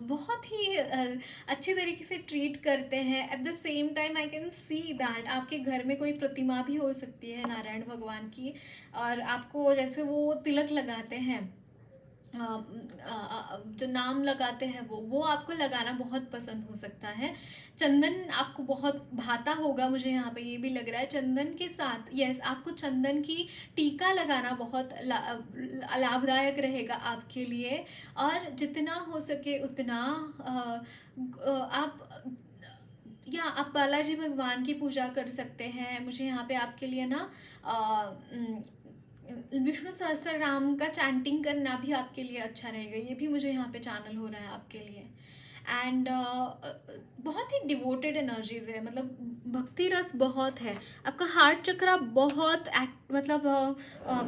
बहुत ही अच्छी तरीके से ट्रीट करते हैं। At the same time I can see that आपके घर में कोई प्रतिमा भी हो सकती है नारायण भगवान की, और आपको जैसे वो तिलक लगाते हैं, जो नाम लगाते हैं वो आपको लगाना बहुत पसंद हो सकता है। चंदन आपको बहुत भाता होगा, मुझे यहाँ पे ये भी लग रहा है। चंदन के साथ यस, आपको चंदन की टीका लगाना बहुत लाभदायक रहेगा आपके लिए। और जितना हो सके उतना आप या आप बालाजी भगवान की पूजा कर सकते हैं। मुझे यहाँ पे आपके लिए ना विष्णु सहस्त्र नाम का चैंटिंग करना भी आपके लिए अच्छा रहेगा। ये भी मुझे यहाँ पे चैनल हो रहा है आपके लिए। एंड बहुत ही डिवोटेड एनर्जीज है, मतलब भक्ति रस बहुत है। आपका हार्ट चक्रा बहुत मतलब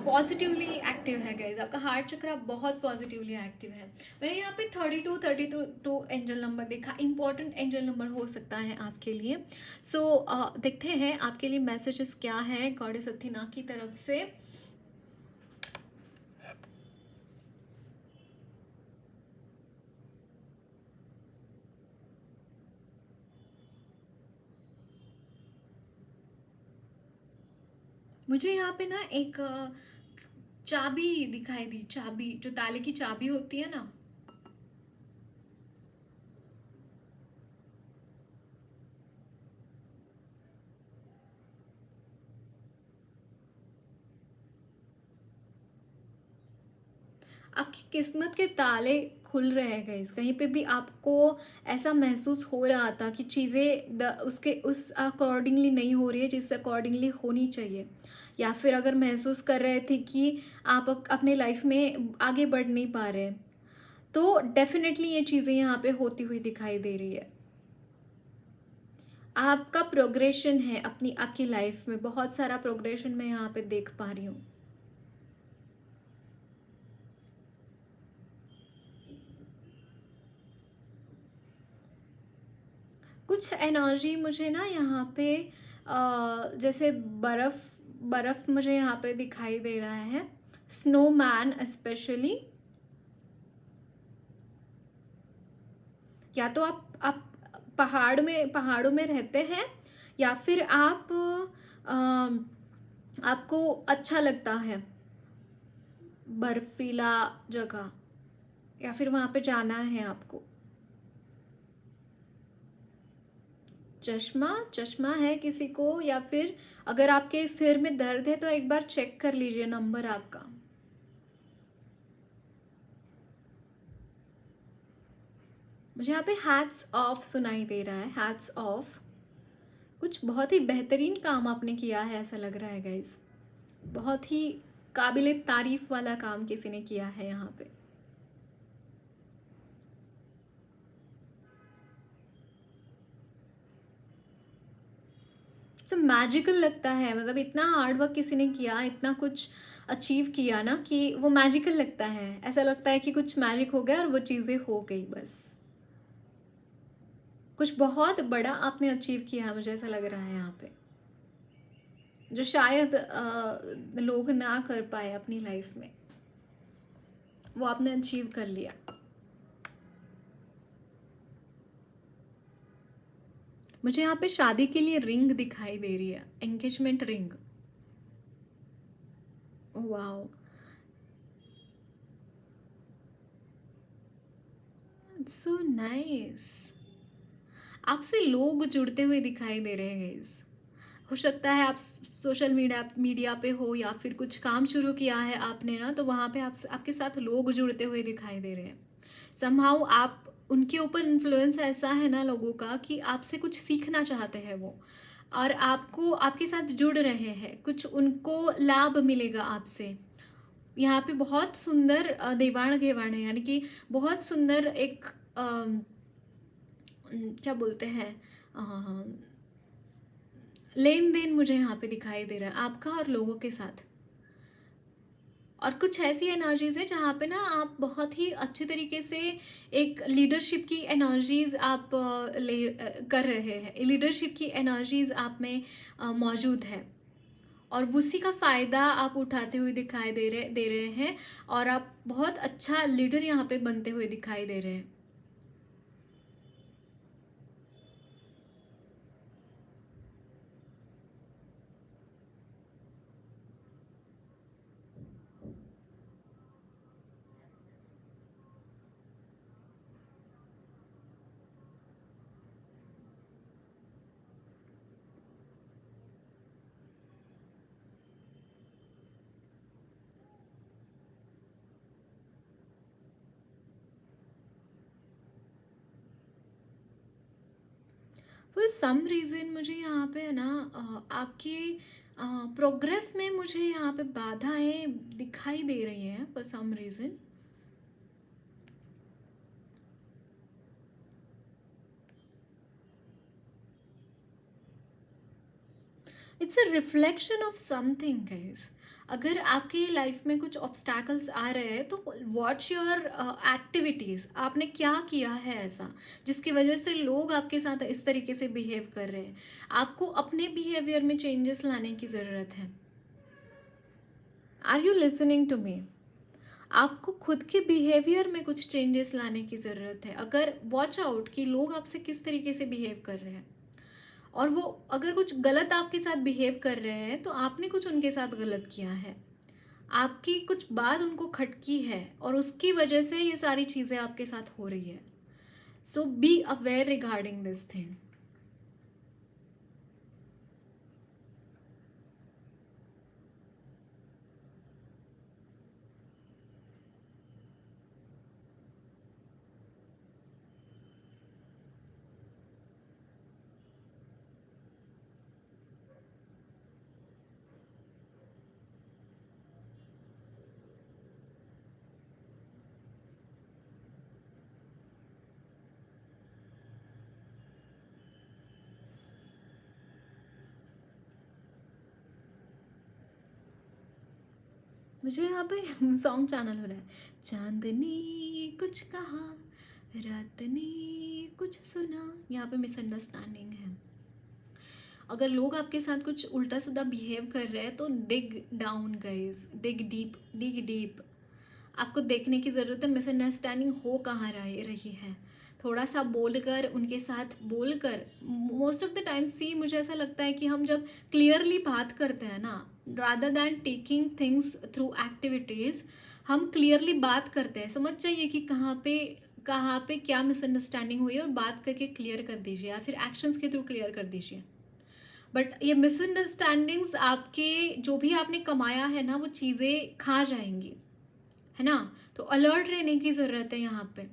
पॉजिटिवली एक्टिव है गाइज। आपका हार्ट चक्रा बहुत पॉजिटिवली एक्टिव है। मैंने यहाँ पे 32 एंजल नंबर देखा, इंपॉर्टेंट एंजल नंबर हो सकता है आपके लिए। सो देखते हैं आपके लिए मैसेजेस क्या है गॉडेस अथेना की तरफ से। मुझे यहाँ पे ना एक चाबी दिखाई दी, चाबी जो ताले की चाबी होती है ना, आपकी किस्मत के ताले खुल रहे हैं गाइस। कहीं पे भी आपको ऐसा महसूस हो रहा था कि चीज़ें उसके उस अकॉर्डिंगली नहीं हो रही है जिस अकॉर्डिंगली होनी चाहिए, या फिर अगर महसूस कर रहे थे कि आप अपने लाइफ में आगे बढ़ नहीं पा रहे, तो डेफिनेटली ये चीज़ें यहाँ पे होती हुई दिखाई दे रही है। आपका प्रोग्रेशन है अपनी आपकी लाइफ में, बहुत सारा प्रोग्रेशन मैं यहाँ पे देख पा रही हूँ। कुछ एनर्जी मुझे ना यहाँ पे जैसे बर्फ मुझे यहाँ पे दिखाई दे रहा है, स्नोमैन स्पेशली। या तो आप पहाड़ों में रहते हैं, या फिर आप आपको अच्छा लगता है बर्फीला जगह, या फिर वहाँ पे जाना है आपको। चश्मा है किसी को, या फिर अगर आपके सिर में दर्द है तो एक बार चेक कर लीजिए नंबर आपका। मुझे यहाँ पे हैट्स ऑफ सुनाई दे रहा है, हैट्स ऑफ। कुछ बहुत ही बेहतरीन काम आपने किया है ऐसा लग रहा है गाइस। बहुत ही काबिले तारीफ वाला काम किसी ने किया है यहाँ पे। सब मैजिकल लगता है, मतलब इतना हार्ड वर्क किसी ने किया, इतना कुछ अचीव किया ना कि वो मैजिकल लगता है। ऐसा लगता है कि कुछ मैजिक हो गया और वो चीज़ें हो गई बस। कुछ बहुत बड़ा आपने अचीव किया है, मुझे ऐसा लग रहा है यहाँ पे, जो शायद लोग ना कर पाए अपनी लाइफ में, वो आपने अचीव कर लिया। मुझे यहाँ पे शादी के लिए रिंग दिखाई दे रही है, engagement ring. Wow, so nice. आपसे लोग जुड़ते हुए दिखाई दे रहे हैं गाइस। हो सकता है आप सोशल मीडिया पे हो या फिर कुछ काम शुरू किया है आपने ना, तो वहाँ पे आपके साथ लोग जुड़ते हुए दिखाई दे रहे हैं। समहाउ आप उनके ऊपर इन्फ्लुएंस ऐसा है ना लोगों का कि आपसे कुछ सीखना चाहते हैं वो, और आपको आपके साथ जुड़ रहे हैं, कुछ उनको लाभ मिलेगा आपसे। यहाँ पे बहुत सुंदर देवाण घेवाण है, यानी कि बहुत सुंदर एक क्या बोलते हैं, लेन देन मुझे यहाँ पे दिखाई दे रहा है आपका और लोगों के साथ। और कुछ ऐसी एनर्जीज है जहाँ पे ना आप बहुत ही अच्छे तरीके से एक लीडरशिप की एनर्जीज आप कर रहे हैं, लीडरशिप की एनर्जीज आप में मौजूद है, और उसी का फ़ायदा आप उठाते हुए दिखाई दे रहे हैं, और आप बहुत अच्छा लीडर यहाँ पे बनते हुए दिखाई दे रहे हैं। फॉर सम रीज़न मुझे यहाँ पे है ना आपके प्रोग्रेस में मुझे यहाँ पे बाधाएं दिखाई दे रही हैं for some reason. It's a reflection of something guys. अगर आपकी लाइफ में कुछ ऑब्स्टैकल्स आ रहे हैं तो वॉच योर एक्टिविटीज़, आपने क्या किया है ऐसा जिसकी वजह से लोग आपके साथ इस तरीके से बिहेव कर रहे हैं। आपको अपने बिहेवियर में चेंजेस लाने की ज़रूरत है। Are you listening to me? आपको खुद के बिहेवियर में कुछ चेंजेस लाने की ज़रूरत है। अगर वॉच आउट कि लोग आपसे किस तरीके से बिहेव कर रहे हैं, और वो अगर कुछ गलत आपके साथ बिहेव कर रहे हैं तो आपने कुछ उनके साथ गलत किया है, आपकी कुछ बात उनको खटकी है, और उसकी वजह से ये सारी चीज़ें आपके साथ हो रही है। So be aware regarding this thing. मुझे यहाँ पे सॉन्ग चैनल हो रहा है, चांदनी कुछ कहा रात ने कुछ सुना। यहाँ पे मिसअंडरस्टैंडिंग है। अगर लोग आपके साथ कुछ उल्टा सीधा बिहेव कर रहे हैं तो dig down guys, dig deep, dig deep. आपको देखने की ज़रूरत है मिसअंडरस्टैंडिंग हो कहाँ रही है। थोड़ा सा बोलकर, उनके साथ बोलकर, मोस्ट ऑफ द टाइम सी मुझे ऐसा लगता है कि हम जब क्लियरली बात करते हैं ना, rather than taking things through activities, हम क्लियरली बात करते हैं। समझ जाइए कि कहाँ पे क्या मिसअंडरस्टैंडिंग हुई है, और बात करके क्लियर कर दीजिए, या फिर एक्शंस के थ्रू क्लियर कर दीजिए। बट ये मिसअंडरस्टैंडिंग्स आपके जो भी आपने कमाया है ना वो चीज़ें खा जाएंगी, है ना। तो अलर्ट रहने की ज़रूरत है यहाँ पे।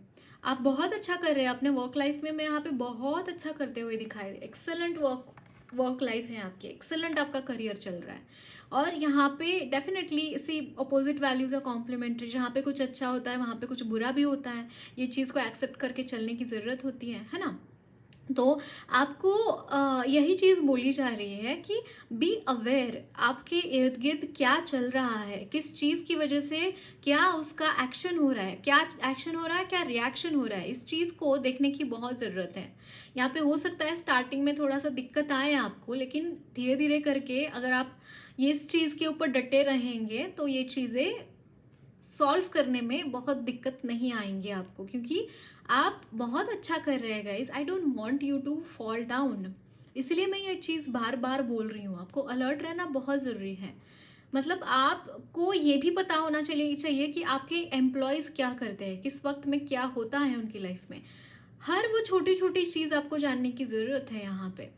आप बहुत अच्छा कर रहे हैं अपने वर्क लाइफ में, मैं यहाँ पे बहुत अच्छा करते हुए दिखाई, एक्सेलेंट वर्क वर्क लाइफ है आपकी, एक्सेलेंट आपका करियर चल रहा है। और यहाँ पे डेफिनेटली इसी अपोजिट वैल्यूज़ है कॉम्प्लीमेंट्री, जहाँ पे कुछ अच्छा होता है वहाँ पे कुछ बुरा भी होता है, ये चीज़ को एक्सेप्ट करके चलने की ज़रूरत होती है ना। तो आपको यही चीज़ बोली जा रही है कि बी अवेयर, आपके इर्द गिर्द क्या चल रहा है, किस चीज़ की वजह से क्या उसका एक्शन हो रहा है, क्या एक्शन हो रहा है, क्या रिएक्शन हो रहा है, इस चीज़ को देखने की बहुत ज़रूरत है। यहाँ पे हो सकता है स्टार्टिंग में थोड़ा सा दिक्कत आए आपको, लेकिन धीरे धीरे करके अगर आप ये इस चीज़ के ऊपर डटे रहेंगे तो ये चीज़ें सॉल्व करने में बहुत दिक्कत नहीं आएंगे आपको, क्योंकि आप बहुत अच्छा कर रहे हैं guys. I don't want you to fall down, इसलिए मैं ये चीज़ बार बार बोल रही हूँ, आपको अलर्ट रहना बहुत ज़रूरी है। मतलब आपको ये भी पता होना चाहिए कि आपके एम्प्लॉयज़ क्या करते हैं, किस वक्त में क्या होता है उनकी लाइफ में। हर वो छोटी छोटी चीज़ आपको जानने की ज़रूरत है यहाँ पे,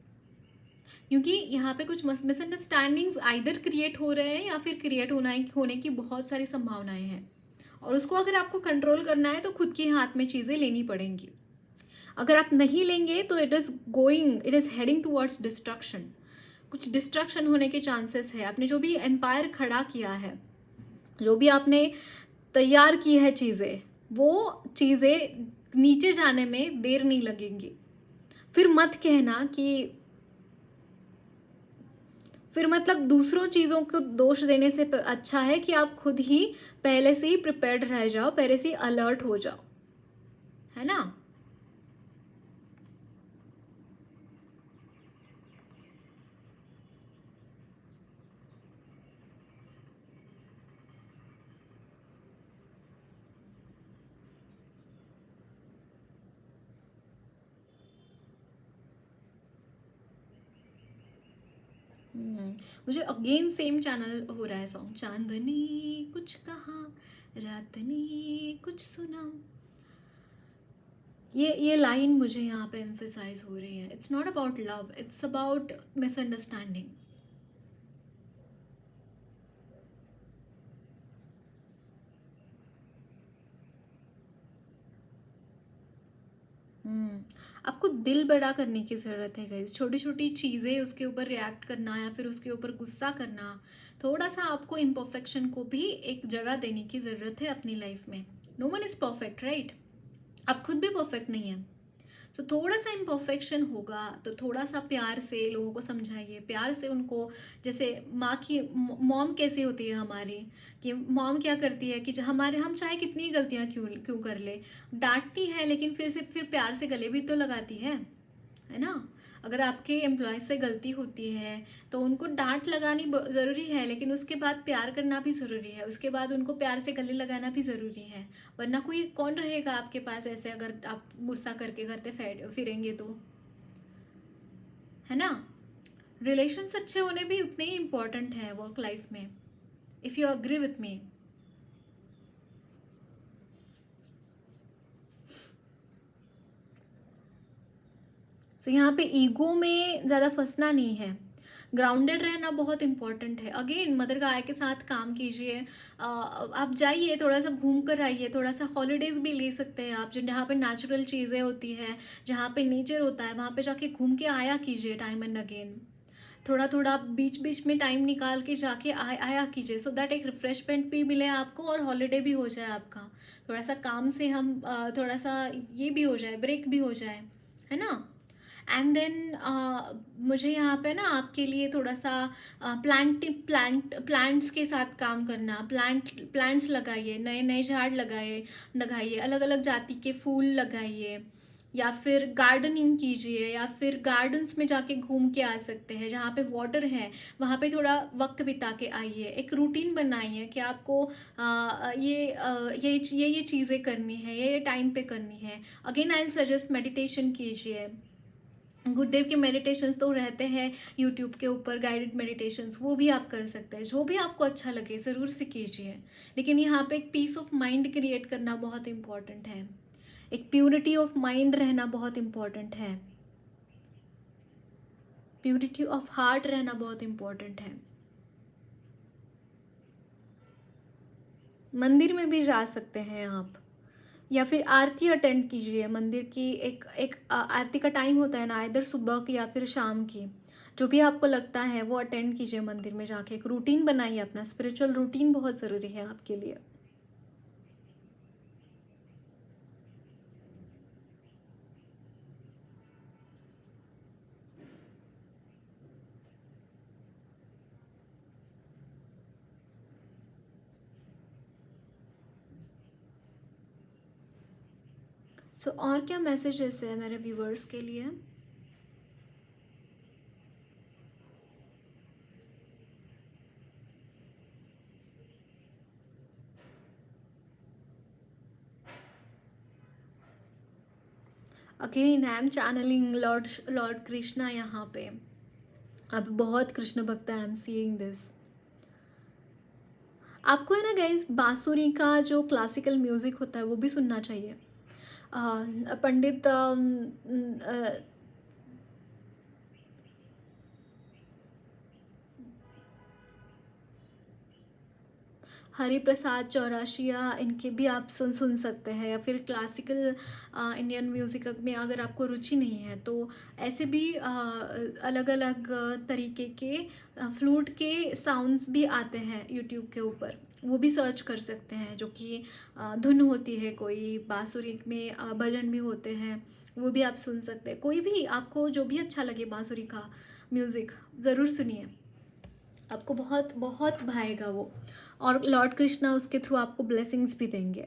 क्योंकि यहाँ पे कुछ मिसअंडरस्टैंडिंग्स आइदर क्रिएट हो रहे हैं या फिर क्रिएट होने की बहुत सारी संभावनाएं हैं। और उसको अगर आपको कंट्रोल करना है तो खुद के हाथ में चीज़ें लेनी पड़ेंगी। अगर आप नहीं लेंगे तो it is heading towards destruction, कुछ डिस्ट्रक्शन होने के चांसेस है। आपने जो भी एम्पायर खड़ा किया है, जो भी आपने तैयार की है चीज़ें, वो चीज़ें नीचे जाने में देर नहीं लगेंगी। फिर मत कहना कि फिर मतलब दूसरों चीज़ों को दोष देने से अच्छा है कि आप खुद ही पहले से ही प्रिपेयर्ड रह जाओ, पहले से ही अलर्ट हो जाओ, है ना। मुझे अगेन सेम चैनल हो रहा है सॉन्ग, चांदनी कुछ कहा रात ने कुछ सुना, ये लाइन मुझे यहाँ पे एम्फेसाइज हो रही है। It's not about love, it's about misunderstanding. आपको दिल बड़ा करने की ज़रूरत है गाइस। छोटी छोटी चीज़ें उसके ऊपर रिएक्ट करना या फिर उसके ऊपर गुस्सा करना, थोड़ा सा आपको इम्परफेक्शन को भी एक जगह देने की ज़रूरत है अपनी लाइफ में। No one is perfect, right. आप खुद भी परफेक्ट नहीं है, तो थोड़ा सा इम्परफेक्शन होगा तो थोड़ा सा प्यार से लोगों को समझाइए, प्यार से उनको, जैसे माँ की मॉम कैसे होती है हमारी, कि मॉम क्या करती है कि हम चाहे कितनी गलतियाँ क्यों क्यों कर ले, डांटती है लेकिन फिर प्यार से गले भी तो लगाती है ना। अगर आपके एम्प्लॉय से गलती होती है तो उनको डांट लगानी ज़रूरी है, लेकिन उसके बाद प्यार करना भी ज़रूरी है, उसके बाद उनको प्यार से गले लगाना भी ज़रूरी है। वरना कोई कौन रहेगा आपके पास ऐसे, अगर आप गुस्सा करके करते फिरेंगे तो, है ना। रिलेशंस अच्छे होने भी उतने ही इम्पॉर्टेंट हैं वर्क लाइफ में, if you agree with me. So यहाँ पे ईगो में ज़्यादा फंसना नहीं है, ग्राउंडेड रहना बहुत इंपॉर्टेंट है। अगेन मदर गाय के साथ काम कीजिए, आप जाइए, थोड़ा सा घूम कर आइए, थोड़ा सा हॉलीडेज भी ले सकते हैं आप, जहाँ पे नेचुरल चीज़ें होती है, जहाँ पे नेचर होता है, वहाँ पे जाके घूम के आया कीजिए टाइम एंड अगेन। थोड़ा थोड़ा बीच बीच में टाइम निकाल के जाके आया कीजिए, सो दैट एक रिफ्रेशमेंट भी मिले आपको और हॉलीडे भी हो जाए आपका। थोड़ा सा काम से हम थोड़ा सा ये भी हो जाए, ब्रेक भी हो जाए, है ना। एंड देन मुझे यहाँ पे ना आपके लिए थोड़ा सा प्लांट्स के साथ काम करना, प्लांट्स लगाइए, नए नए झाड़ लगाइए, अलग अलग जाति के फूल लगाइए, या फिर गार्डनिंग कीजिए, या फिर गार्डन्स में जाके घूम के आ सकते हैं, जहाँ पे वाटर है वहाँ पे थोड़ा वक्त बिता के आइए। एक रूटीन बनाइए कि आपको ये चीज़ें करनी है, ये टाइम पे करनी है। Again I will suggest meditation कीजिए। गुरुदेव के मेडिटेशंस तो रहते हैं यूट्यूब के ऊपर, गाइडेड मेडिटेशंस, वो भी आप कर सकते हैं। जो भी आपको अच्छा लगे ज़रूर से कीजिए, लेकिन यहाँ पे एक पीस ऑफ माइंड क्रिएट करना बहुत इम्पॉर्टेंट है, एक प्योरिटी ऑफ माइंड रहना बहुत इम्पॉर्टेंट है, प्योरिटी ऑफ हार्ट रहना बहुत इम्पॉर्टेंट है। मंदिर में भी जा सकते हैं आप, या फिर आरती अटेंड कीजिए मंदिर की। एक आरती का टाइम होता है ना, इधर सुबह की या फिर शाम की, जो भी आपको लगता है वो अटेंड कीजिए, मंदिर में जाके एक रूटीन बनाइए, अपना स्पिरिचुअल रूटीन बहुत ज़रूरी है आपके लिए। और क्या मैसेजेस है मेरे व्यूवर्स के लिए? Again I am channelling lord Krishna यहाँ पे। अब बहुत कृष्ण भक्त है, आई एम सीइंग दिस। आपको है ना गाइज, बांसुरी का जो क्लासिकल म्यूजिक होता है वो भी सुनना चाहिए। पंडित हरि प्रसाद चौराशिया, इनके भी आप सुन सकते हैं। या फिर क्लासिकल इंडियन म्यूज़िक में अगर आपको रुचि नहीं है तो ऐसे भी अलग अलग तरीके के फ्लूट के साउंड्स भी आते हैं यूट्यूब के ऊपर, वो भी सर्च कर सकते हैं। जो कि धुन होती है, कोई बांसुरी में भजन भी होते हैं, वो भी आप सुन सकते हैं। कोई भी आपको जो भी अच्छा लगे बांसुरी का म्यूज़िक ज़रूर सुनिए, आपको बहुत बहुत भाएगा वो। और लॉर्ड कृष्णा उसके थ्रू आपको ब्लेसिंग्स भी देंगे।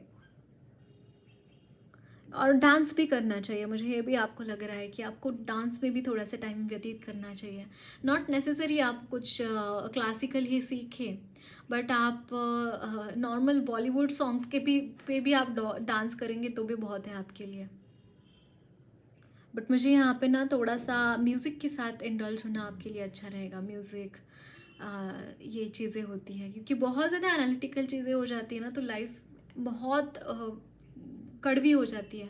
और डांस भी करना चाहिए, मुझे ये भी आपको लग रहा है कि आपको डांस में भी थोड़ा सा टाइम व्यतीत करना चाहिए। नॉट नेसेसरी आप कुछ क्लासिकल ही सीखें, बट आप नॉर्मल बॉलीवुड सॉन्ग्स के भी पे भी आप डांस करेंगे तो भी बहुत है आपके लिए। बट मुझे यहाँ पे ना थोड़ा सा म्यूज़िक के साथ इंडल्ज होना आपके लिए अच्छा रहेगा। म्यूज़िक ये चीज़ें होती हैं, क्योंकि बहुत ज़्यादा एनालिटिकल चीज़ें हो जाती है ना तो लाइफ बहुत कड़वी हो जाती है,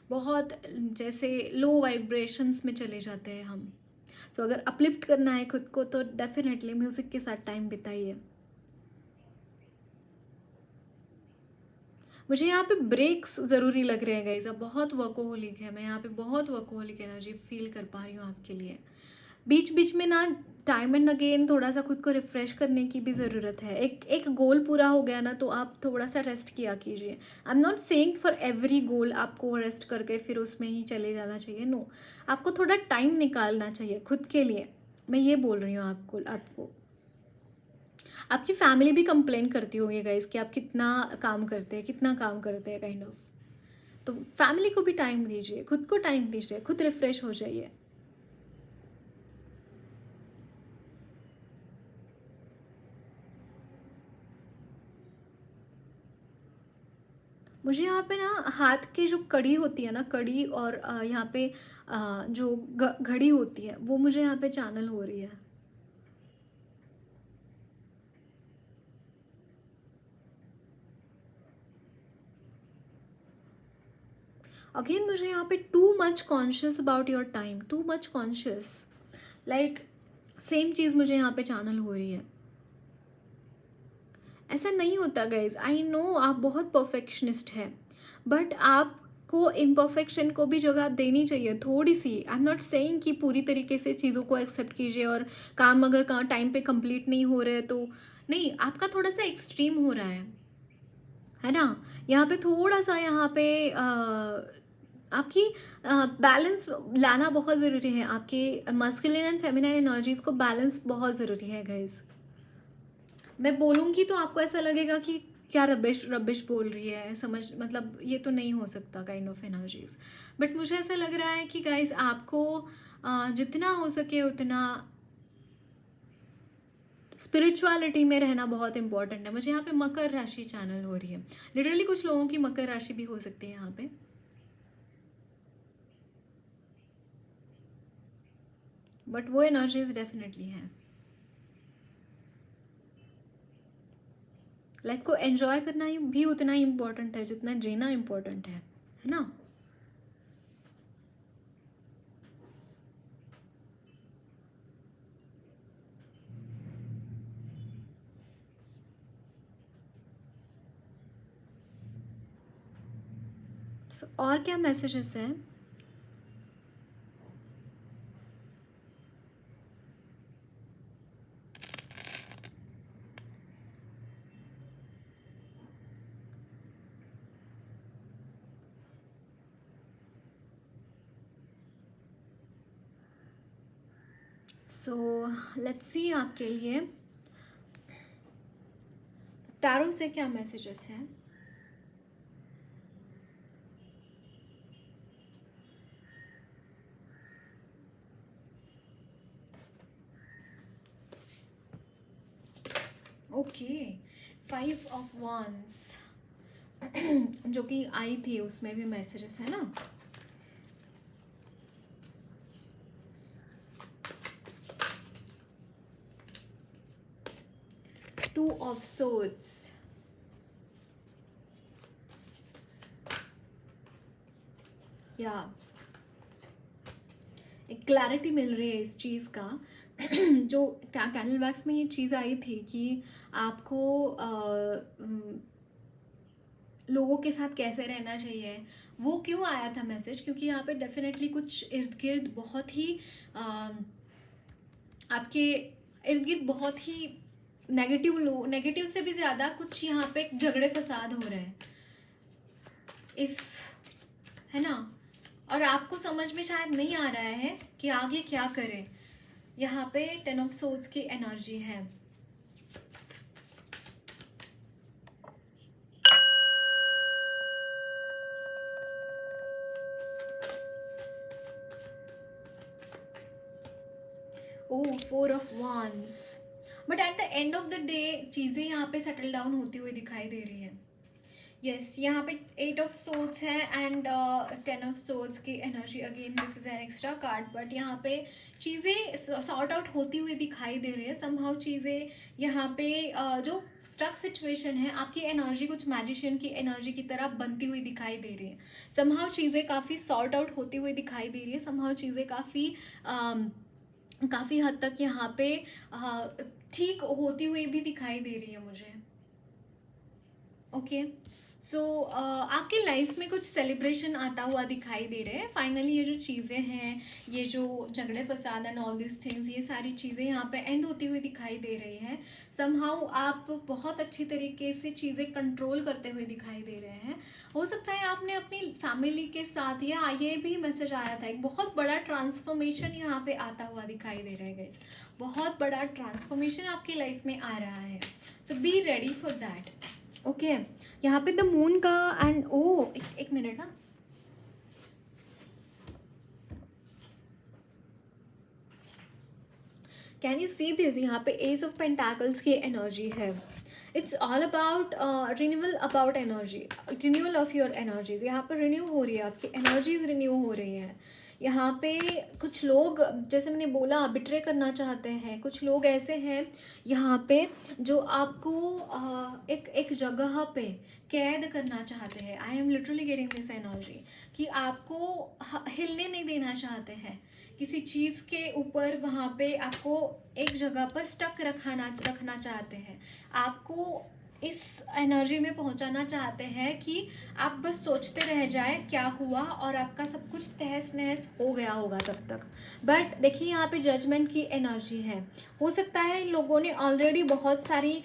बहुत जैसे लो वाइब्रेशंस में चले जाते हैं हम। तो अगर अपलिफ्ट करना है खुद को तो डेफिनेटली म्यूज़िक के साथ टाइम बिताइए। मुझे यहाँ पे ब्रेक्स ज़रूरी लग रहे हैं गाइस, अब बहुत वर्कोहोलिक है, मैं यहाँ पे बहुत वर्कोहोलिक एनर्जी फील कर पा रही हूँ आपके लिए। बीच बीच में ना टाइम एंड अगेन थोड़ा सा खुद को रिफ़्रेश करने की भी ज़रूरत है। एक एक गोल पूरा हो गया ना तो आप थोड़ा सा रेस्ट किया कीजिए। I am not saying for every goal आपको रेस्ट करके फिर उसमें ही चले जाना चाहिए, नो। आपको थोड़ा टाइम निकालना चाहिए खुद के लिए, मैं ये बोल रही हूँ आपको। आपकी फैमिली भी कंप्लेन करती होगी गाइस कि आप कितना काम करते हैं, कितना काम करते हैं काइंड ऑफ। तो फैमिली को भी टाइम दीजिए, खुद को टाइम दीजिए, खुद रिफ़्रेश हो जाइए। मुझे यहाँ पे ना हाथ की जो कड़ी होती है ना, कड़ी और यहाँ पे जो घड़ी होती है वो मुझे यहाँ पे चैनल हो रही है। अगेन मुझे यहाँ पे too much conscious about your time, too much conscious, like same चीज़ मुझे यहाँ पे चैनल हो रही है। ऐसा नहीं होता गाइज, आई नो आप बहुत परफेक्शनिस्ट हैं, बट आपको इम्परफेक्शन को भी जगह देनी चाहिए थोड़ी सी। आई एम नॉट सेइंग कि पूरी तरीके से चीज़ों को एक्सेप्ट कीजिए और काम अगर टाइम पे कंप्लीट नहीं हो रहे तो नहीं, आपका थोड़ा सा एक्सट्रीम हो रहा है ना। यहाँ पे थोड़ा सा यहाँ पे आपकी बैलेंस लाना बहुत ज़रूरी है। आपके मस्कुलिन एंड फेमिनाइन एनर्जीज़ को बैलेंस बहुत ज़रूरी है गाइज। मैं बोलूँगी तो आपको ऐसा लगेगा कि क्या रबिश रबिश बोल रही है, समझ मतलब ये तो नहीं हो सकता काइंड ऑफ एनर्जीज। बट मुझे ऐसा लग रहा है कि गाइस आपको जितना हो सके उतना स्पिरिचुअलिटी में रहना बहुत इंपॉर्टेंट है। मुझे यहाँ पे मकर राशि चैनल हो रही है, लिटरली कुछ लोगों की मकर राशि भी हो सकती है यहाँ पे। बट वो एनर्जीज डेफिनेटली है। लाइफ को एंजॉय करना भी उतना ही इम्पोर्टेंट है जितना जीना इम्पोर्टेंट है ना। और क्या मैसेजेस हैं? सो लेट्स सी आपके लिए टैरो से क्या मैसेजेस हैं. ओके, 5 of Wands जो कि आई थी उसमें भी मैसेजेस है ना. 2 of Swords. या एक क्लैरिटी मिल रही है इस चीज़ का. जो कैंडल वैक्स में ये चीज़ आई थी कि आपको लोगों के साथ कैसे रहना चाहिए. वो क्यों आया था मैसेज, क्योंकि यहाँ पे डेफिनेटली कुछ इर्द गिर्द बहुत ही आपके इर्द गिर्द बहुत ही नेगेटिव से भी ज़्यादा कुछ यहाँ पे झगड़े फसाद हो रहे हैं इफ़, है ना. और आपको समझ में शायद नहीं आ रहा है कि आगे क्या करें. यहाँ पे 10 of Swords की एनर्जी है. ओह, 4 of Wands. But at the end of the day चीज़ें यहाँ पे सेटल डाउन होती हुई दिखाई दे रही है. यस, यहाँ पे 8 of Swords है एंड 10 of Swords की energy. Again this is an extra card, but यहाँ पे चीज़ें सॉर्ट आउट होती हुई दिखाई दे रही है. समहाउ चीज़ें यहाँ पे जो स्टक सिचुएशन है, आपकी एनर्जी कुछ मैजिशियन की एनर्जी की तरह बनती हुई दिखाई दे रही है. समहाउ चीज़ें काफ़ी सॉर्ट आउट होती हुई दिखाई दे रही है. समहाउ चीज़ें काफ़ी हद तक यहाँ पे ठीक होती हुई भी दिखाई दे रही है मुझे. ओके, सो आपकी लाइफ में कुछ सेलिब्रेशन आता हुआ दिखाई दे रहे हैं. फाइनली ये जो चीज़ें हैं, ये जो झगड़े फसाद एंड ऑल दिस थिंग्स, ये सारी चीज़ें यहाँ पे एंड होती हुई दिखाई दे रही हैं. समहाउ आप बहुत अच्छी तरीके से चीज़ें कंट्रोल करते हुए दिखाई दे रहे हैं. हो सकता है आपने अपनी फैमिली के साथ, या ये भी मैसेज आया था, एक बहुत बड़ा ट्रांसफॉर्मेशन यहाँ पे आता हुआ दिखाई दे रहा है गाइस. बहुत बड़ा ट्रांसफॉर्मेशन आपकी लाइफ में आ रहा है. So be ready for that. Okay, यहाँ पे द मून का एंड एक मिनट ना. Can you see this. यहाँ पे एस ऑफ पेंटाकल्स की एनर्जी है. It's all about renewal about energy, renewal of your energies. यहाँ पर रिन्यू हो रही है, आपकी एनर्जीज रिन्यू हो रही हैं. यहाँ पे कुछ लोग, जैसे मैंने बोला, बिट्रे करना चाहते हैं. कुछ लोग ऐसे हैं यहाँ पे जो आपको एक जगह पे कैद करना चाहते हैं. I am literally getting this energy कि आपको हिलने नहीं देना चाहते हैं किसी चीज़ के ऊपर. वहाँ पे आपको एक जगह पर स्टक रखना चाहते हैं. आपको इस एनर्जी में पहुंचाना चाहते हैं कि आप बस सोचते रह जाए क्या हुआ, और आपका सब कुछ तहस नहस हो गया होगा तब तक. बट देखिए, यहाँ पे जजमेंट की एनर्जी है. हो सकता है लोगों ने ऑलरेडी बहुत सारी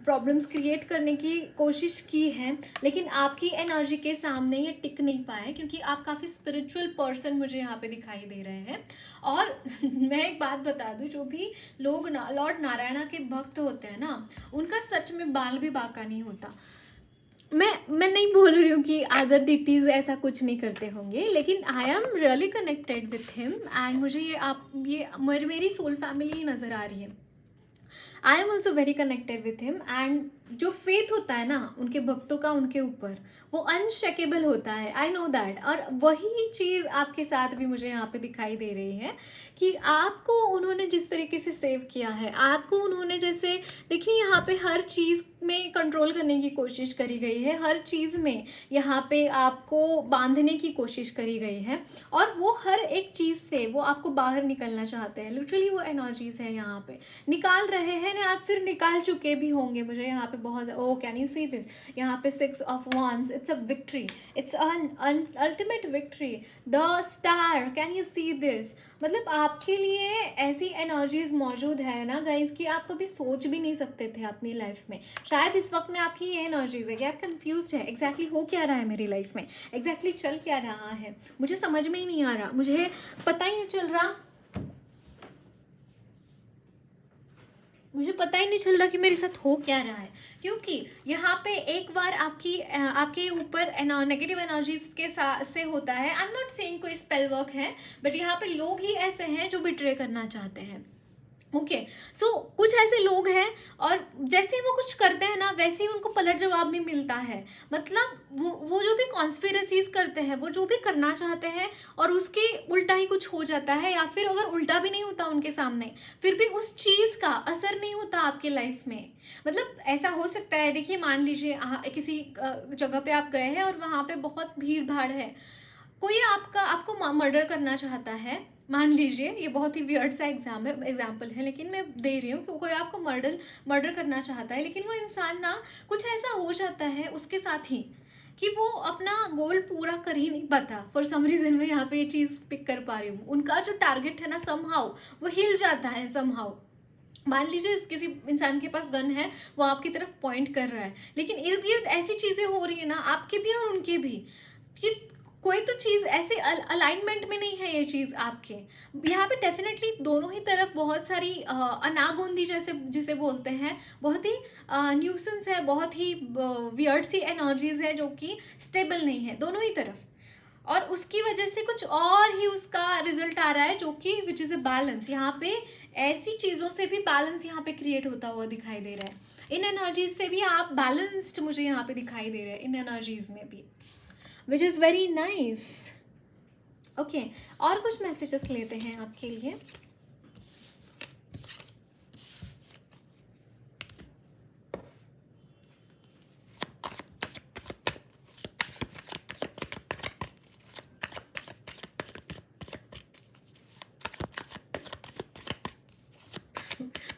प्रॉब्लम्स क्रिएट करने की कोशिश की है, लेकिन आपकी एनर्जी के सामने ये टिक नहीं पाए, क्योंकि आप काफ़ी स्पिरिचुअल पर्सन मुझे यहाँ पे दिखाई दे रहे हैं. और मैं एक बात बता दूँ, जो भी लोग लॉर्ड नारायणा के भक्त होते हैं ना, उनका सच में बाल भी बाका नहीं होता. मैं नहीं बोल रही हूँ कि अदर डिटीज़ ऐसा कुछ नहीं करते होंगे, लेकिन I am really connected with him and मुझे ये मेरी सोल फैमिली ही नज़र आ रही है. I am also very connected with him. And जो फेथ होता है ना उनके भक्तों का उनके ऊपर, वो अनशेकेबल होता है. I know that. और वही चीज़ आपके साथ भी मुझे यहाँ पे दिखाई दे रही है कि आपको उन्होंने जिस तरीके से सेव किया है, आपको उन्होंने जैसे, देखिए यहाँ पे हर चीज़ में कंट्रोल करने की कोशिश करी गई है. हर चीज़ में यहाँ पे आपको बांधने की कोशिश करी गई है, और वो हर एक चीज़ से वो आपको बाहर निकलना चाहते हैं. लिटरली वो एनर्जीज है यहाँ पे निकाल रहे हैं ना, आप फिर निकाल चुके भी होंगे. मुझे यहाँ पे बहुत, कैन यू सी दिस. यहाँ पे 6 of Wands. It's a victory. It's an ultimate victory. The star. Can you see this. मतलब आपके लिए ऐसी एनर्जीज मौजूद है ना गाइज कि आप कभी सोच भी नहीं सकते थे अपनी लाइफ में. शायद इस वक्त में आपकी ये एनर्जीज है कि आप कंफ्यूज है, एग्जैक्टली हो क्या रहा है मेरी लाइफ में, एग्जैक्टली चल क्या रहा है, मुझे समझ में ही नहीं आ रहा, मुझे पता ही नहीं चल रहा मुझे पता ही नहीं चल रहा कि मेरे साथ हो क्या रहा है, क्योंकि यहाँ पे एक बार आपके ऊपर नेगेटिव एनर्जीज के साथ से होता है। आई एम नॉट सेइंग कोई स्पेल वर्क है, बट यहाँ पे लोग ही ऐसे हैं जो बिट्रे करना चाहते हैं। ओके, सो कुछ ऐसे लोग हैं और जैसे ही वो कुछ करते हैं ना, वैसे ही उनको पलट जवाब भी मिलता है। मतलब वो जो भी कॉन्स्पिरेसीज करते हैं, वो जो भी करना चाहते हैं और उसके उल्टा ही कुछ हो जाता है, या फिर अगर उल्टा भी नहीं होता उनके सामने, फिर भी उस चीज़ का असर नहीं होता आपके लाइफ में। मतलब ऐसा हो सकता है, देखिए मान लीजिए किसी जगह पे आप गए हैं और वहाँ पे बहुत भीड़ भाड़ है, कोई आपको मर्डर करना चाहता है, मान लीजिए, ये बहुत ही वियर्ड सा एग्जाम्पल है लेकिन मैं दे रही हूँ कि कोई आपको मर्डर करना चाहता है, लेकिन वो इंसान ना कुछ ऐसा हो जाता है उसके साथ ही कि वो अपना गोल पूरा कर ही नहीं पाता। फॉर सम रीजन मैं यहाँ पे ये चीज़ पिक कर पा रही हूँ, उनका जो टारगेट है ना समहाउ वो हिल जाता है समहाउ। मान लीजिए किसी इंसान के पास गन है, वो आपकी तरफ पॉइंट कर रहा है, लेकिन इर्द गिर्द ऐसी चीज़ें हो रही है ना, आपके भी और उनके भी, कि कोई तो चीज़ ऐसे अलाइनमेंट में नहीं है ये चीज़ आपके। यहाँ पे डेफिनेटली दोनों ही तरफ बहुत सारी अनागोंदी जैसे जिसे बोलते हैं, बहुत ही न्यूसेंस है, बहुत ही वियर्ड सी एनर्जीज है जो कि स्टेबल नहीं है दोनों ही तरफ, और उसकी वजह से कुछ और ही उसका रिजल्ट आ रहा है जो कि विच इज़ अ बैलेंस। यहाँ पे ऐसी चीज़ों से भी बैलेंस यहाँ पे क्रिएट होता हुआ दिखाई दे रहा है। इन एनर्जीज से भी आप बैलेंस्ड मुझे यहाँ पे दिखाई दे रहे हैं, इन एनर्जीज में भी, which is very nice. Okay, और कुछ मैसेजेस लेते हैं आपके लिए।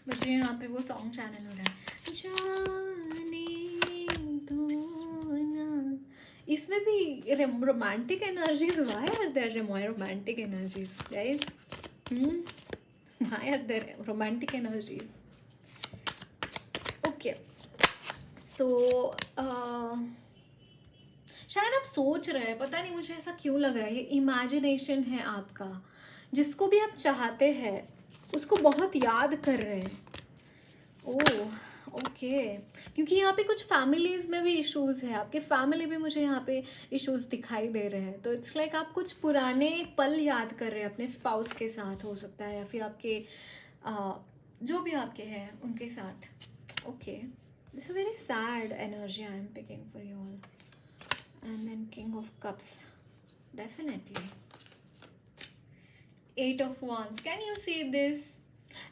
मुझे यहाँ पे वो सॉन्ग चैनल हो रहा है, जाने दो ना, इसमें भी romantic energies. Why are there romantic energies guys? Why are there romantic energies? Okay, so शायद आप सोच रहे हैं, पता नहीं मुझे ऐसा क्यों लग रहा है, ये इमेजिनेशन है आपका, जिसको भी आप चाहते हैं उसको बहुत याद कर रहे हैं। ओह ओके, क्योंकि यहाँ पे कुछ फैमिलीज़ में भी इश्यूज़ है, आपके फैमिली में मुझे यहाँ पे इश्यूज़ दिखाई दे रहे हैं। तो इट्स लाइक आप कुछ पुराने पल याद कर रहे हैं अपने स्पाउस के साथ, हो सकता है, या फिर आपके जो भी आपके हैं उनके साथ। Okay, this is very sad energy I am picking for you all. And then king of cups, definitely 8 of Wands, can you see this?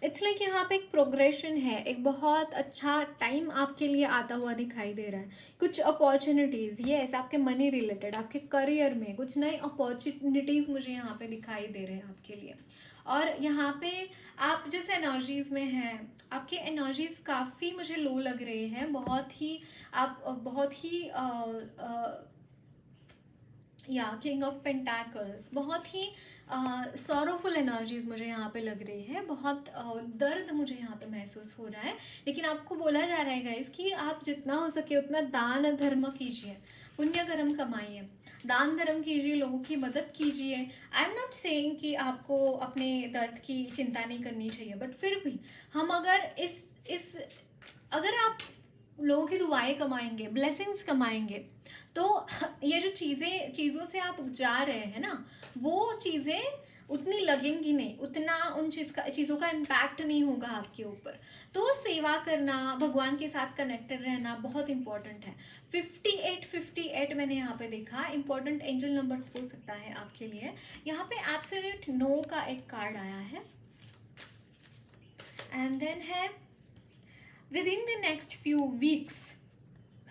It's like यहाँ पे एक प्रोग्रेशन है, एक बहुत अच्छा टाइम आपके लिए आता हुआ दिखाई दे रहा है। कुछ अपॉर्चुनिटीज़, ये ऐसा आपके मनी रिलेटेड, आपके करियर में कुछ नए अपॉर्चुनिटीज़ मुझे यहाँ पे दिखाई दे रहे हैं आपके लिए। और यहाँ पे आप जिस एनर्जीज़ में हैं, आपकी एनर्जीज़ काफ़ी मुझे लो लग रही हैं, बहुत ही आप बहुत ही या किंग ऑफ पेंटाकल्स, बहुत ही सॉरोफुल एनर्जीज मुझे यहाँ पे लग रही है, बहुत दर्द मुझे यहाँ पे महसूस हो रहा है। लेकिन आपको बोला जा रहा है गाइस कि आप जितना हो सके उतना दान धर्म कीजिए, पुण्य कर्म कमाइए, दान धर्म कीजिए, लोगों की मदद कीजिए। आई एम नॉट सेइंग कि आपको अपने दर्द की चिंता नहीं करनी चाहिए, बट फिर भी हम अगर इस अगर आप लोगों की दुआएं कमाएंगे, ब्लेसिंग्स कमाएंगे, तो ये जो चीज़ों से आप जा रहे हैं ना, वो चीज़ें उतनी लगेंगी नहीं, उतना उन चीज़ों का इम्पैक्ट नहीं होगा आपके ऊपर। तो सेवा करना, भगवान के साथ कनेक्टेड रहना बहुत इंपॉर्टेंट है। 58 मैंने यहाँ पे देखा, इंपॉर्टेंट एंजल नंबर हो सकता है आपके लिए। यहाँ पे एब्सोल्यूट नो का एक कार्ड आया है, एंड देन है within the next few weeks.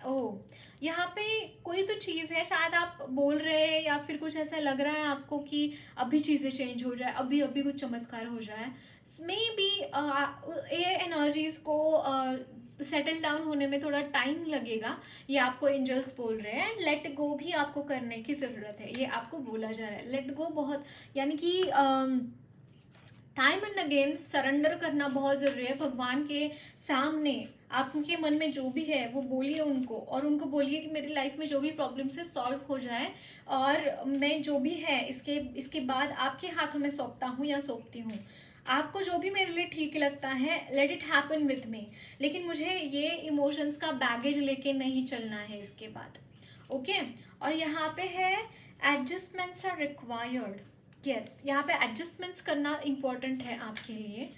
Oh, यहाँ पे कोई तो चीज़ है, शायद आप बोल रहे हैं या फिर कुछ ऐसा लग रहा है आपको कि अभी चीज़ें चेंज हो जाए, अभी अभी कुछ चमत्कार हो जाए। मे बी ये एनर्जीज को सेटल डाउन होने में थोड़ा टाइम लगेगा, ये आपको एंजल्स बोल रहे हैं। एंड लेट गो भी आपको करने की ज़रूरत है, ये आपको बोला जा रहा है। लेट गो बहुत, यानी कि टाइम एंड अगेन सरेंडर करना बहुत ज़रूरी है भगवान के सामने। आपके मन में जो भी है वो बोलिए उनको, और उनको बोलिए कि मेरी लाइफ में जो भी प्रॉब्लम्स है सॉल्व हो जाए, और मैं जो भी है इसके बाद आपके हाथों में सौंपता हूँ या सौंपती हूँ। आपको जो भी मेरे लिए ठीक लगता है, let it happen with me, लेकिन मुझे ये इमोशंस का बैगेज लेके नहीं चलना है इसके बाद। ओके और यहाँ पे है एडजस्टमेंट्स आर रिक्वायर्ड। यस, यहाँ पे एडजस्टमेंट्स करना इम्पोर्टेंट है आपके लिए।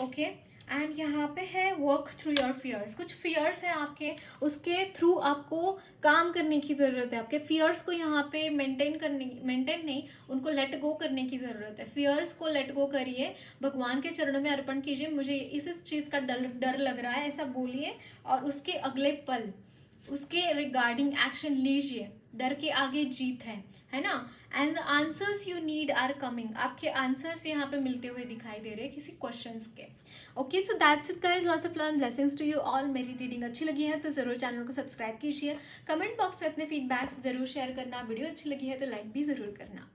ओके एंड यहाँ पे है वर्क थ्रू योर फियर्स। कुछ फियर्स हैं आपके, उसके थ्रू आपको काम करने की ज़रूरत है। आपके फियर्स को यहाँ पे मेंटेन नहीं, उनको लेट गो करने की ज़रूरत है। फियर्स को लेट गो करिए, भगवान के चरणों में अर्पण कीजिए, मुझे इस चीज़ का डर लग रहा है, ऐसा बोलिए और उसके अगले पल उसके रिगार्डिंग एक्शन लीजिए। डर के आगे जीत है ना। And the answers you need are coming. आपके आंसर्स यहाँ पे मिलते हुए दिखाई दे रहे हैं किसी क्वेश्चंस के। Okay so that's it guys, lots of love and blessings to you all. मेरी रीडिंग अच्छी लगी है तो ज़रूर चैनल को सब्सक्राइब कीजिए, कमेंट बॉक्स में अपने फीडबैक्स ज़रूर शेयर करना, वीडियो अच्छी लगी है तो लाइक भी ज़रूर करना।